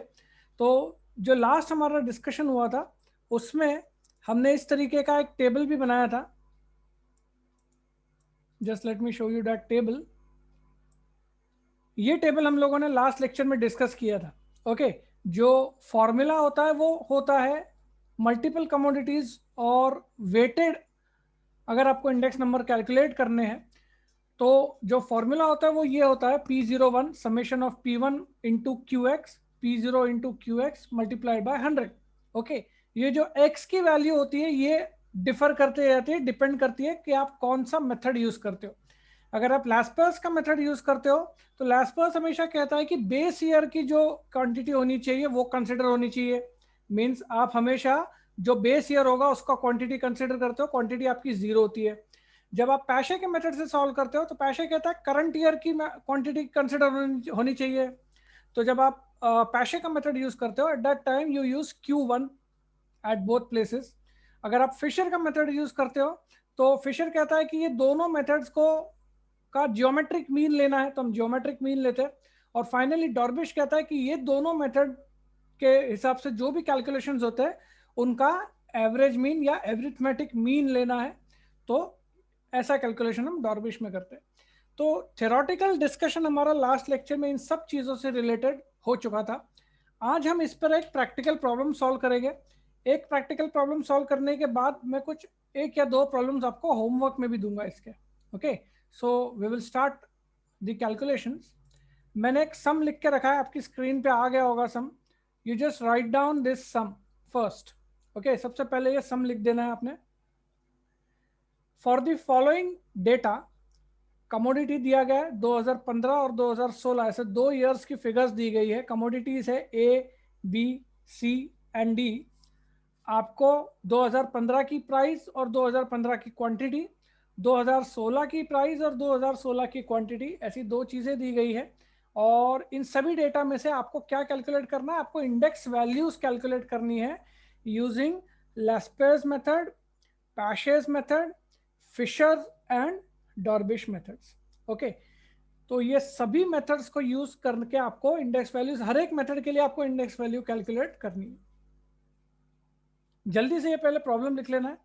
तो जो लास्ट हमारा डिस्कशन हुआ था उसमें हमने इस तरीके का एक टेबल भी बनाया था। Just let me show you that table. ये टेबल हम लोगों ने लास्ट लेक्चर में डिस्कस किया था। ओके, जो फॉर्मूला होता है वो होता है मल्टीपल कमोडिटीज और वेटेड। अगर आपको इंडेक्स नंबर कैलकुलेट करने हैं तो जो फॉर्मूला होता है वो ये होता है P01 summation of P1 into Q x, P0 into Q x multiplied by 100। Okay, ये जो x की वैल्यू होती है ये डिफर करते रहती है, डिपेंड करती है कि आप कौन सा मेथड यूज करते हो। अगर आप लास्पर्स का मेथड यूज करते हो तो लास्पर्स हमेशा कहता है कि बेस ईयर की जो क्वांटिटी होनी चाहिए वो कंसिडर होनी चाहिए। मींस आप हमेशा जो बेस ईयर होगा उसका क्वांटिटी कंसिडर करते हो, क्वांटिटी आपकी जीरो होती है। जब आप पैशे के मेथड से सॉल्व करते हो तो पैशे कहता है करंट ईयर की क्वांटिटी कंसिडर होनी चाहिए। तो जब आप पैशे का मेथड यूज करते हो at that time you use Q1 at both places. अगर आप फिशर का मेथड यूज करते हो तो फिशर कहता है कि ये दोनों मेथड्स को का जियोमेट्रिक मीन लेना है, तो हम जियोमेट्रिक मीन लेते हैं। और फाइनली डॉर्बिश कहता है कि ये दोनों मेथड के हिसाब से जो भी कैलकुलेशंस होते हैं उनका एवरेज मीन या एवरिथमेटिक मीन लेना है। तो ऐसा कैलकुलेशन हम डॉर्बिश में करते हैं। तो थ्योरेटिकल डिस्कशन हमारा लास्ट लेक्चर में इन सब चीज़ों से रिलेटेड हो चुका था। आज हम इस पर एक प्रैक्टिकल प्रॉब्लम सॉल्व करेंगे। एक प्रैक्टिकल प्रॉब्लम सॉल्व करने के बाद मैं कुछ एक या दो प्रॉब्लम्स आपको होमवर्क में भी दूंगा इसके। Okay, so we will start the calculations. मैंने एक सम लिख के रखा है, आपकी स्क्रीन पे आ गया होगा sum. You just write down this sum first. Okay, सबसे पहले ये सम लिख देना है आपने। For the following data, commodity दिया गया है 2015 और 2016, ऐसे 2 ईयर्स की फिगर्स दी गई है। कमोडिटीज है A, B, C and D। आपको 2015 की प्राइस और 2015 की क्वांटिटी, 2016 की प्राइस और 2016 की क्वांटिटी, ऐसी 2 चीज़ें दी गई है। और इन सभी डेटा में से आपको क्या कैलकुलेट करना है, आपको इंडेक्स वैल्यूज कैलकुलेट करनी है using Laspeyres method, Paasche's method, Fisher and Dorbish methods. Okay, तो ये सभी मेथड्स को यूज करके आपको इंडेक्स वैल्यूज, हर एक मेथड के लिए आपको इंडेक्स वैल्यू कैलकुलेट करनी है। जल्दी से ये पहले प्रॉब्लम लिख लेना है।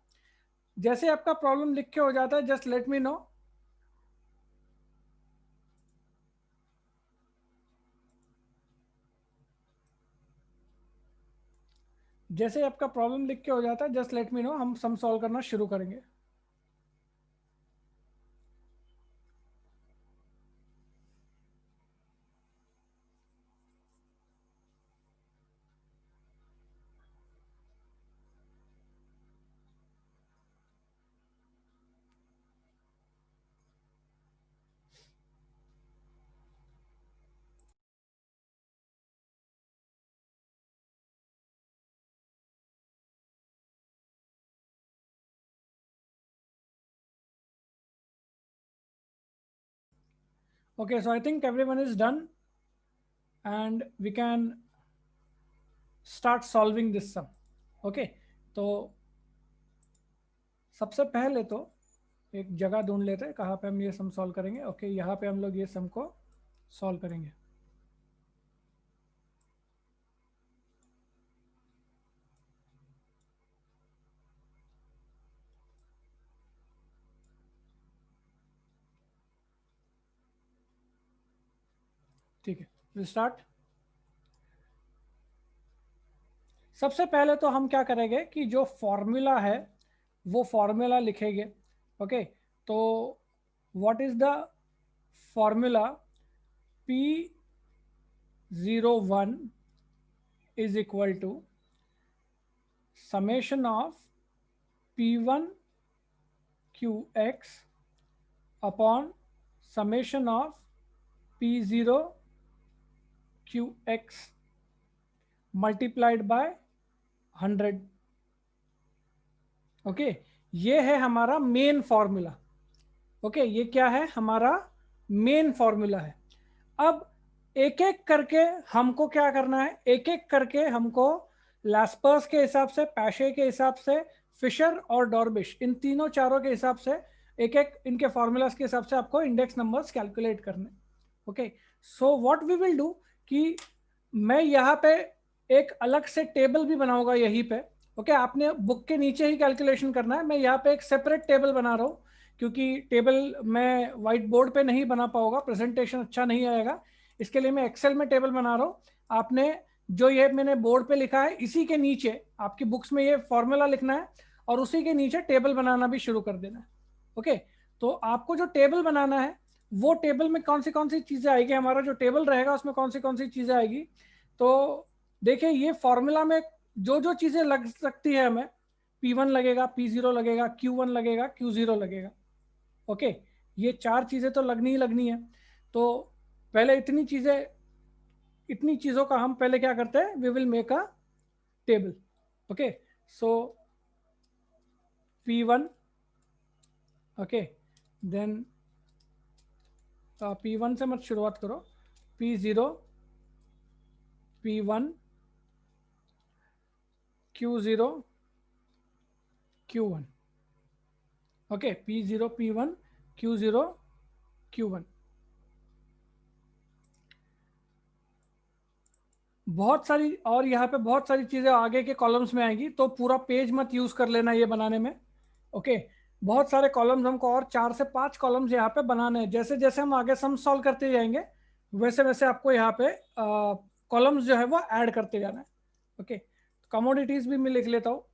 जैसे आपका प्रॉब्लम लिख के हो जाता है, जस्ट लेट मी नो। जैसे आपका प्रॉब्लम लिख के हो जाता है, जस्ट लेट मी नो, हम सम सॉल्व करना शुरू करेंगे। Okay, so I think everyone is done and we can start solving this sum. Okay, तो सबसे पहले तो एक जगह ढूंढ लेते हैं कहाँ पे हम ये सम सॉल्व करेंगे। ओके, यहाँ पे हम लोग ये सम को सॉल्व करेंगे। ठीक है, विल स्टार्ट। सबसे पहले तो हम क्या करेंगे कि जो फॉर्मूला है वो फॉर्मूला लिखेंगे। ओके, तो what is the formula? P01 is equal to summation of P1 QX upon summation of P0 QX multiplied by 100। Okay, ये है हमारा मेन फॉर्मूला। ओके, ये क्या है? हमारा मेन फॉर्मूला है। अब एक एक करके हमको क्या करना है, एक एक करके हमको लैस्पर्स के हिसाब से, पैशे के हिसाब से, फिशर और डॉर्बिश, इन तीनों चारों के हिसाब से, एक एक इनके फॉर्मूलाज के हिसाब से आपको इंडेक्स नंबर्स कैलकुलेट करने। Okay, so what we will do कि मैं यहाँ पे एक अलग से टेबल भी बनाऊंगा यहीं पे। ओके, आपने बुक के नीचे ही कैलकुलेशन करना है। मैं यहाँ पे एक सेपरेट टेबल बना रहा हूँ क्योंकि टेबल मैं व्हाइट बोर्ड पे नहीं बना पाऊंगा, प्रेजेंटेशन अच्छा नहीं आएगा। इसके लिए मैं एक्सेल में टेबल बना रहा हूँ। आपने जो ये मैंने बोर्ड पे लिखा है इसी के नीचे आपकी बुक्स में ये फॉर्मूला लिखना है और उसी के नीचे टेबल बनाना भी शुरू कर देना है। ओके, तो आपको जो टेबल बनाना है वो टेबल में कौन सी चीजें आएगी, हमारा जो टेबल रहेगा उसमें कौन सी चीजें आएगी। तो देखिए, ये फॉर्मूला में जो जो चीजें लग सकती है, हमें P1 लगेगा, P0 लगेगा, Q1 लगेगा, Q0 लगेगा। ओके, ये चार चीजें तो लगनी ही लगनी है। तो पहले इतनी चीजों का हम पहले क्या करते हैं, we will make a table. Okay, so P1, okay, then P1 से मत शुरुआत करो, P0, P1, Q0, Q1। Okay, P0, P1, Q0, Q1। बहुत सारी, और यहाँ पे बहुत सारी चीजें आगे के कॉलम्स में आएंगी, तो पूरा पेज मत यूज कर लेना ये बनाने में। ओके, बहुत सारे कॉलम्स हमको और 4 से 5 कॉलम्स यहाँ पे बनाने हैं। जैसे जैसे हम आगे सम सॉल्व करते जाएंगे वैसे वैसे आपको यहाँ पे कॉलम्स जो है वो ऐड करते जाना है। ओके, कमोडिटीज भी मैं लिख लेता हूँ,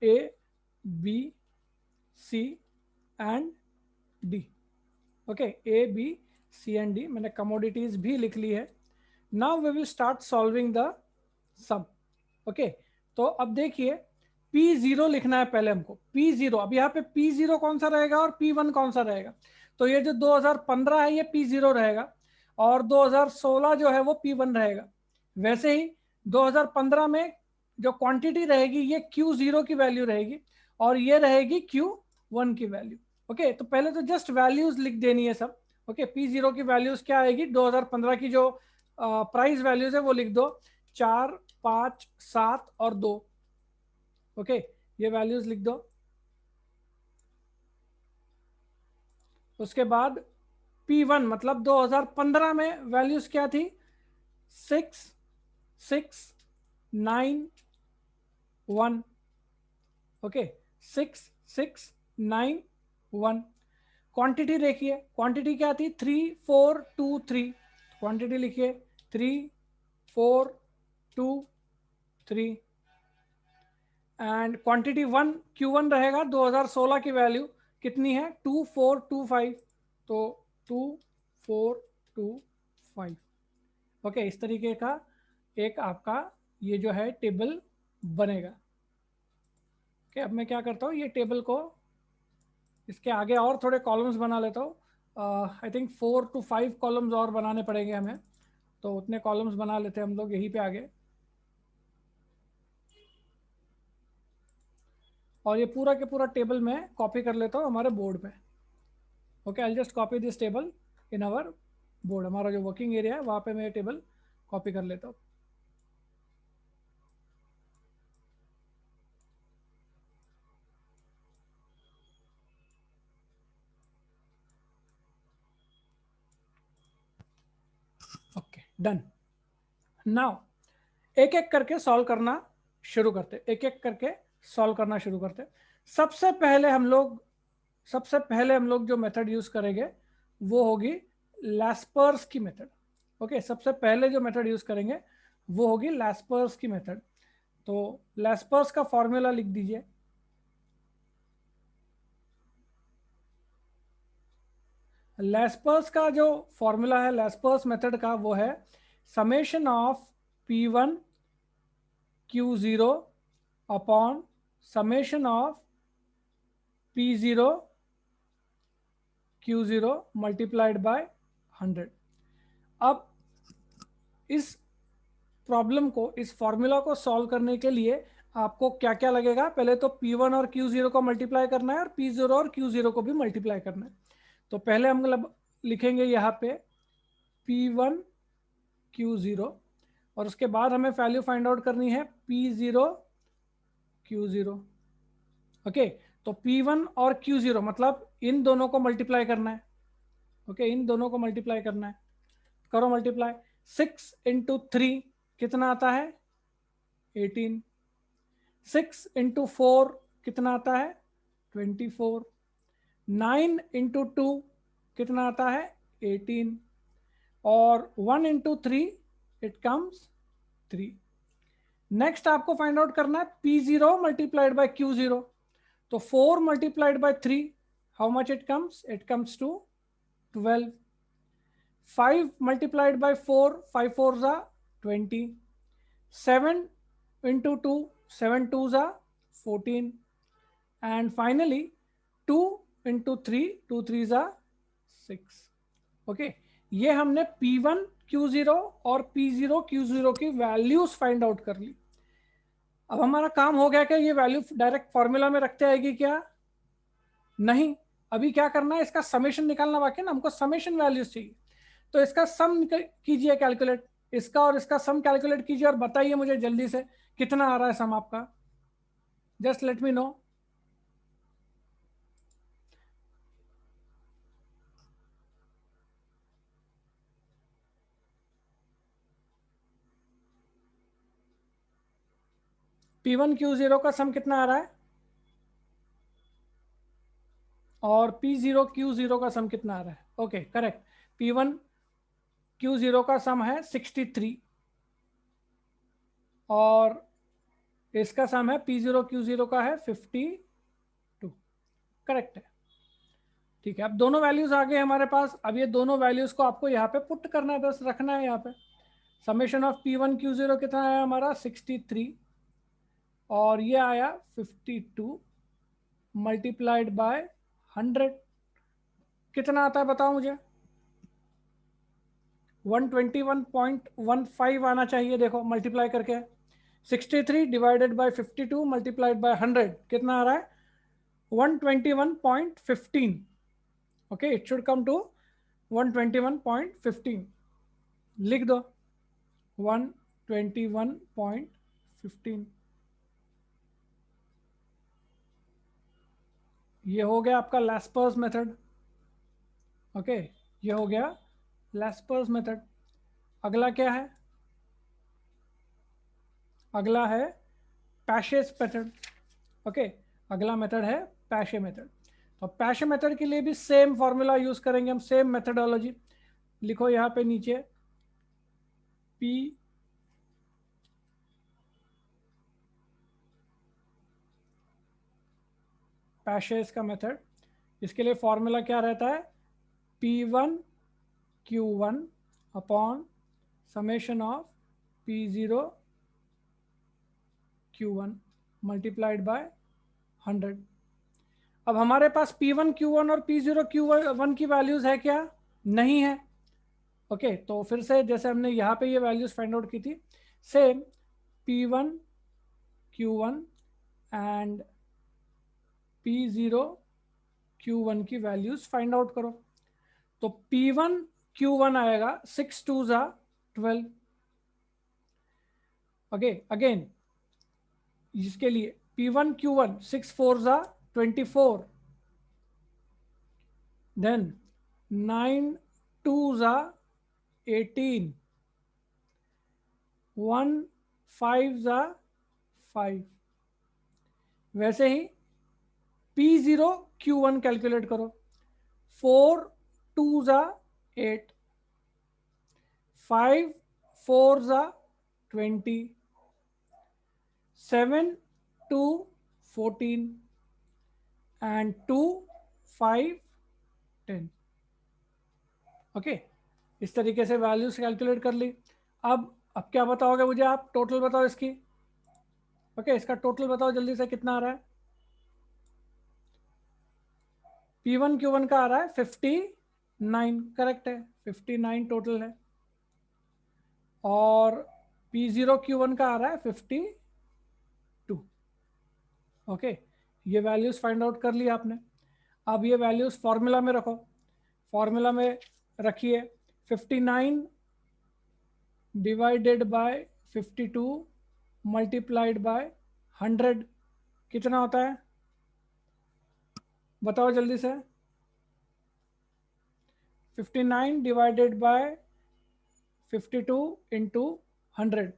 A, B, C and D। Okay, A, B, C and D मैंने कमोडिटीज भी लिख ली है। Now we will start solving the sum. Okay, तो अब देखिए P0 लिखना है पहले हमको। P0, अब यहाँ पे P0 कौन सा रहेगा और P1 कौन सा रहेगा? तो ये जो 2015 है ये P0 रहेगा और 2016 जो है वो P1 रहेगा। वैसे ही 2015 में जो क्वांटिटी रहेगी ये Q0 की वैल्यू रहेगी और ये रहेगी Q1 की वैल्यू। ओके, तो पहले तो जस्ट वैल्यूज लिख देनी है सब। ओके, P0 की वैल्यूज क्या आएगी, 2015 की जो प्राइस वैल्यूज है वो लिख दो, 4, 5, 7 और 2। ओके, ये वैल्यूज लिख दो। उसके बाद P1 मतलब 2015 में वैल्यूज क्या थी, 6, 6, 9, 1। ओके, 6, 6, 9, 1। क्वांटिटी देखिए, क्वांटिटी क्या थी, 3, 4, 2, 3। क्वांटिटी लिखिए 3, 4, 2, 3। एंड क्वांटिटी 1 Q1 रहेगा, 2016 की वैल्यू कितनी है, 2, 4, 2, 5। तो 2, 4, 2, 5। ओके, इस तरीके का एक आपका ये जो है टेबल बनेगा। ओके, अब मैं क्या करता हूँ, ये टेबल को इसके आगे और थोड़े कॉलम्स बना लेता हूँ। आई थिंक 4 to 5 कॉलम्स और बनाने पड़ेंगे हमें, तो उतने कॉलम्स बना लेते हैं हम लोग यहीं पे आगे। और ये पूरा के पूरा टेबल मैं कॉपी कर लेता हूँ हमारे बोर्ड पे। Okay, I just copy this table in our board. हमारा जो वर्किंग एरिया है वहाँ पे मैं ये टेबल कॉपी कर लेता हूँ। Okay, done. नाउ एक एक करके सॉल्व करना शुरू करते, एक एक करके सॉल्व करना शुरू करते। सबसे पहले हम लोग सबसे पहले हम लोग जो मेथड यूज करेंगे वो होगी लैस्पर्स की मेथड। ओके, सबसे पहले जो मेथड यूज करेंगे वो होगी लैस्पर्स की मेथड। तो लैस्पर्स का फॉर्मूला लिख दीजिए। लैस्पर्स का जो फॉर्मूला है लैस्पर्स मेथड का वो है summation of P1 Q0 upon summation of P0 Q0 multiplied by 100। अब इस प्रॉब्लम को, इस फॉर्मूला को सॉल्व करने के लिए आपको क्या क्या लगेगा, पहले तो P1 और Q0 को मल्टीप्लाई करना है और P0 और Q0 को भी मल्टीप्लाई करना है। तो पहले हम मतलब लिखेंगे यहाँ पे P1 Q0 और उसके बाद हमें वैल्यू फाइंड आउट करनी है P0 Q0। ओके, तो P1 और Q0 मतलब इन दोनों को मल्टीप्लाई करना है। ओके, इन दोनों को मल्टीप्लाई करना है, करो मल्टीप्लाई। 6 इंटू 3 कितना आता है, 18। 6 इंटू 4 कितना आता है, 24। 9 इंटू 2 कितना आता है, 18। और 1 इंटू 3 इट कम्स 3। नेक्स्ट आपको फाइंड आउट करना है P0 मल्टीप्लाइड बाय Q0। तो 4 multiplied by 3 how much it comes, it comes to 12। 5 multiplied by 4, 5 fours are 20. 7 into 2, 7 twos are 14. And finally 2 into 3, 2 threes are 6. Okay, ये हमने P1 Q0 और P0 Q0 की values find out कर ली। अब हमारा काम हो गया, क्या ये वैल्यू डायरेक्ट फॉर्मूला में रखते आएगी क्या, नहीं। अभी क्या करना है, इसका समेशन निकालना बाकी है ना, हमको समेशन वैल्यूज चाहिए। तो इसका सम कीजिए कैलकुलेट, इसका और इसका सम कैलकुलेट कीजिए और बताइए मुझे जल्दी से कितना आ रहा है सम आपका, just let me no. P1 Q0 का सम कितना आ रहा है और P0 Q0 का सम कितना आ रहा है, ओके करेक्ट। P1 Q0 का सम है 63 और इसका सम है P0 Q0 का है 52। करेक्ट है, ठीक है। अब दोनों वैल्यूज आ गए हमारे पास। अब ये दोनों वैल्यूज को आपको यहाँ पे पुट करना है, बस रखना है यहाँ पे। समेशन ऑफ P1 Q0 कितना आया हमारा 63 और ये आया 52 मल्टीप्लाइड बाय 100 कितना आता है बताओ मुझे, 121.15 आना चाहिए। देखो मल्टीप्लाई करके 63 डिवाइडेड बाय 52 मल्टीप्लाइड बाय 100 कितना आ रहा है 121.15। Okay, it should come to 121.15 लिख दो, 121.15। ये हो गया आपका लैस्पर्स मेथड। ओके, ये हो गया लैस्पर्स मेथड। अगला क्या है? अगला है पैशेस मेथड। ओके, अगला मेथड है पैशे मेथड। तो पैशे मेथड के लिए भी सेम फॉर्मूला यूज करेंगे हम, सेम मेथडोलॉजी। लिखो यहाँ पे नीचे पी पैशेस का मेथड। इसके लिए फॉर्मूला क्या रहता है? P1 Q1 upon summation of P0 Q1 multiplied by 100। अब हमारे पास P1 Q1 और P0 Q1 की वैल्यूज है क्या? नहीं है। ओके, तो फिर से जैसे हमने यहाँ पे ये वैल्यूज फाइंड आउट की थी, same P1 Q1 and P0 Q1 की वैल्यूज फाइंड आउट करो। तो P1 Q1 आएगा 6 2 ज़ा 12। ओके, अगेन इसके लिए P1 Q1 6 4 ज़ा 24, देन 9 2 ज़ा 18, 1 5 ज़ा 5। वैसे ही P0 Q1 कैलकुलेट करो, 4 2 ज़ा 8, 5 4 ज़ा 20, 7 2 14 एंड 2 5 10। ओके, इस तरीके से वैल्यूज कैलकुलेट कर ली। अब क्या बताओगे मुझे आप? टोटल बताओ इसकी। ओके, इसका टोटल बताओ जल्दी से, कितना आ रहा है? P1 Q1 का आ रहा है 59, करेक्ट है, 59 टोटल है। और P0 Q1 का आ रहा है 52। ओके, ये वैल्यूज फाइंड आउट कर लिया आपने। अब ये वैल्यूज फॉर्मूला में रखो, फॉर्मूला में रखिए। 59 डिवाइडेड बाय 52 मल्टीप्लाइड बाय 100 कितना होता है? बताओ जल्दी से। 59 divided by 52 into 100,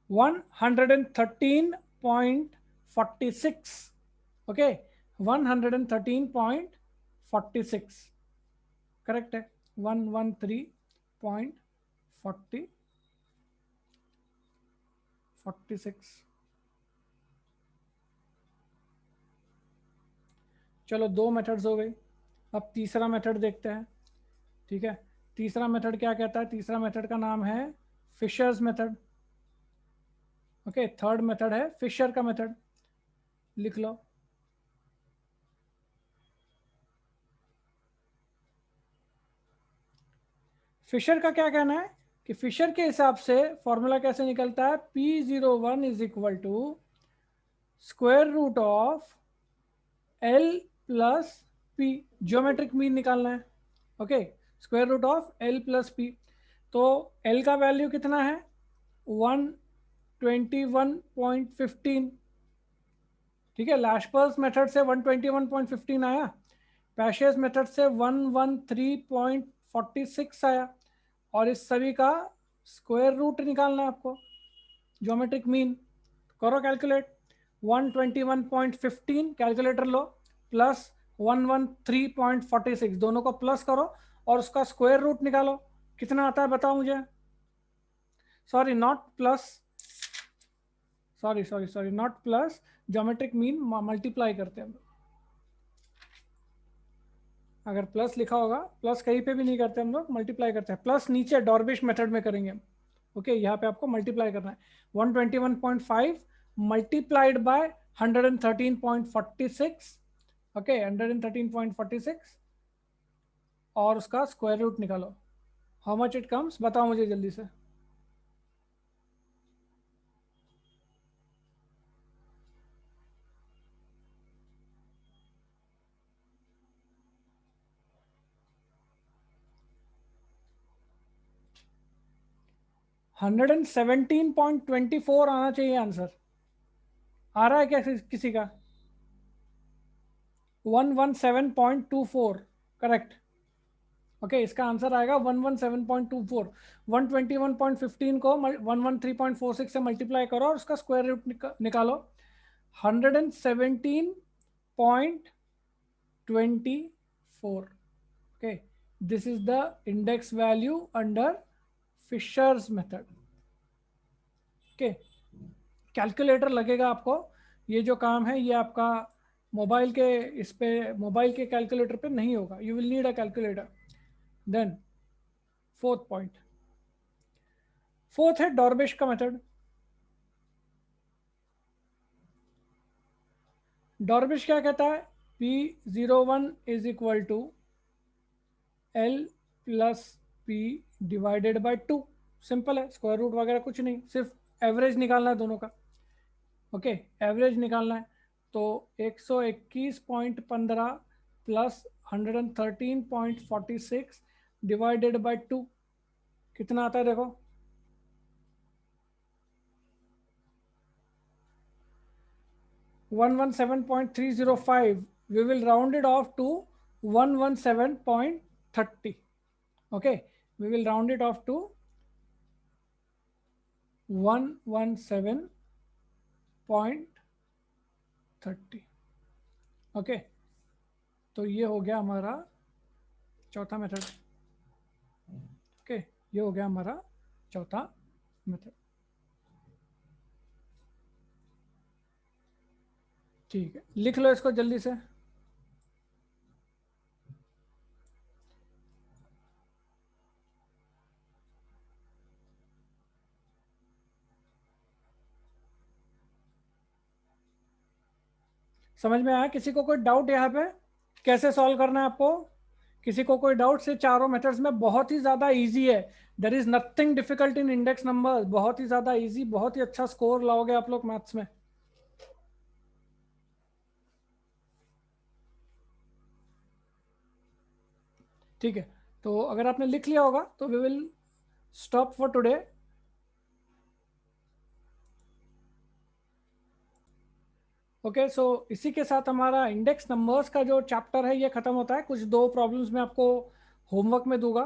113.46। Okay, 113.46 correct है, 113.46। चलो, दो मेथड्स हो गई। अब तीसरा मेथड देखते हैं। ठीक है, तीसरा मेथड क्या कहता है? तीसरा मेथड का नाम है Fisher's method. Okay, third method है फिशर का मेथड। लिख लो। फिशर का क्या कहना है कि फिशर के हिसाब से फॉर्मूला कैसे निकलता है? P01 is equal to square root of L plus P। Geometric mean निकालना है। Okay, square root of L plus P। तो L का वैल्यू कितना है? 121.15। ठीक है, लैशपर्स मेथड से 121.15 आया, पैशेस मेथड से 113.46 आया, और इस सभी का स्क्वायर रूट निकालना है आपको, ज्योमेट्रिक मीन। करो कैलकुलेट। 121.15 कैलकुलेटर लो, प्लस 113.46, दोनों को प्लस करो और उसका स्क्वायर रूट निकालो, कितना आता है बताओ मुझे। Sorry not plus, sorry not plus, geometric mean multiply करते हैं हम। अगर प्लस लिखा होगा, प्लस कहीं पे भी नहीं करते हम लोग, मल्टीप्लाई करते हैं। प्लस नीचे डॉर्बिश मेथड में करेंगे हम। ओके, यहाँ पे आपको मल्टीप्लाई करना है। 121.5 मल्टीप्लाइड बाय 113.46। ओके, 113.46 और उसका स्क्वायर रूट निकालो। हाउ मच इट कम्स बताओ मुझे जल्दी से। 117.24 आना चाहिए आंसर। आ रहा है क्या किसी का? 117.24 करेक्ट। ओके, इसका आंसर आएगा 117.24। 121.15 को 113.46 से मल्टीप्लाई करो और उसका स्क्वायर रूट निकालो। 117.24। Okay, this is the index value under Fisher's method. Okay, calculator लगेगा आपको। ये जो काम है ये आपका मोबाइल के इस पे मोबाइल के कैलकुलेटर पे नहीं होगा। You will need a calculator. Then fourth point, fourth है डॉर्बिश का मेथड। डॉर्बिश क्या कहता है? P01 is equal to L plus P divided by 2। Simple है, स्क्वायर रूट वगैरह कुछ नहीं, सिर्फ एवरेज निकालना है दोनों का। ओके, एवरेज निकालना है तो 121.15 प्लस 113.46 डिवाइडेड बाई 2 कितना आता है देखो? 117.305। we will round it off to 117.30। okay, we will round it off to 117.30। Okay, तो ये हो गया हमारा चौथा मेथड। ओके, ये हो गया हमारा चौथा मेथड। ठीक है, लिख लो इसको जल्दी से। समझ में आया किसी को कोई डाउट यहाँ पे? कैसे सॉल्व करना है आपको? किसी को कोई डाउट? से चारों मेथड्स में बहुत ही ज्यादा इजी है। There is nothing difficult in index number. बहुत ही ज्यादा इजी, बहुत ही अच्छा स्कोर लाओगे आप लोग मैथ्स में। ठीक है, तो अगर आपने लिख लिया होगा तो we will stop for today. Okay, so इसी के साथ हमारा इंडेक्स नंबर्स का जो चैप्टर है ये खत्म होता है। कुछ दो प्रॉब्लम्स में आपको होमवर्क में दूंगा।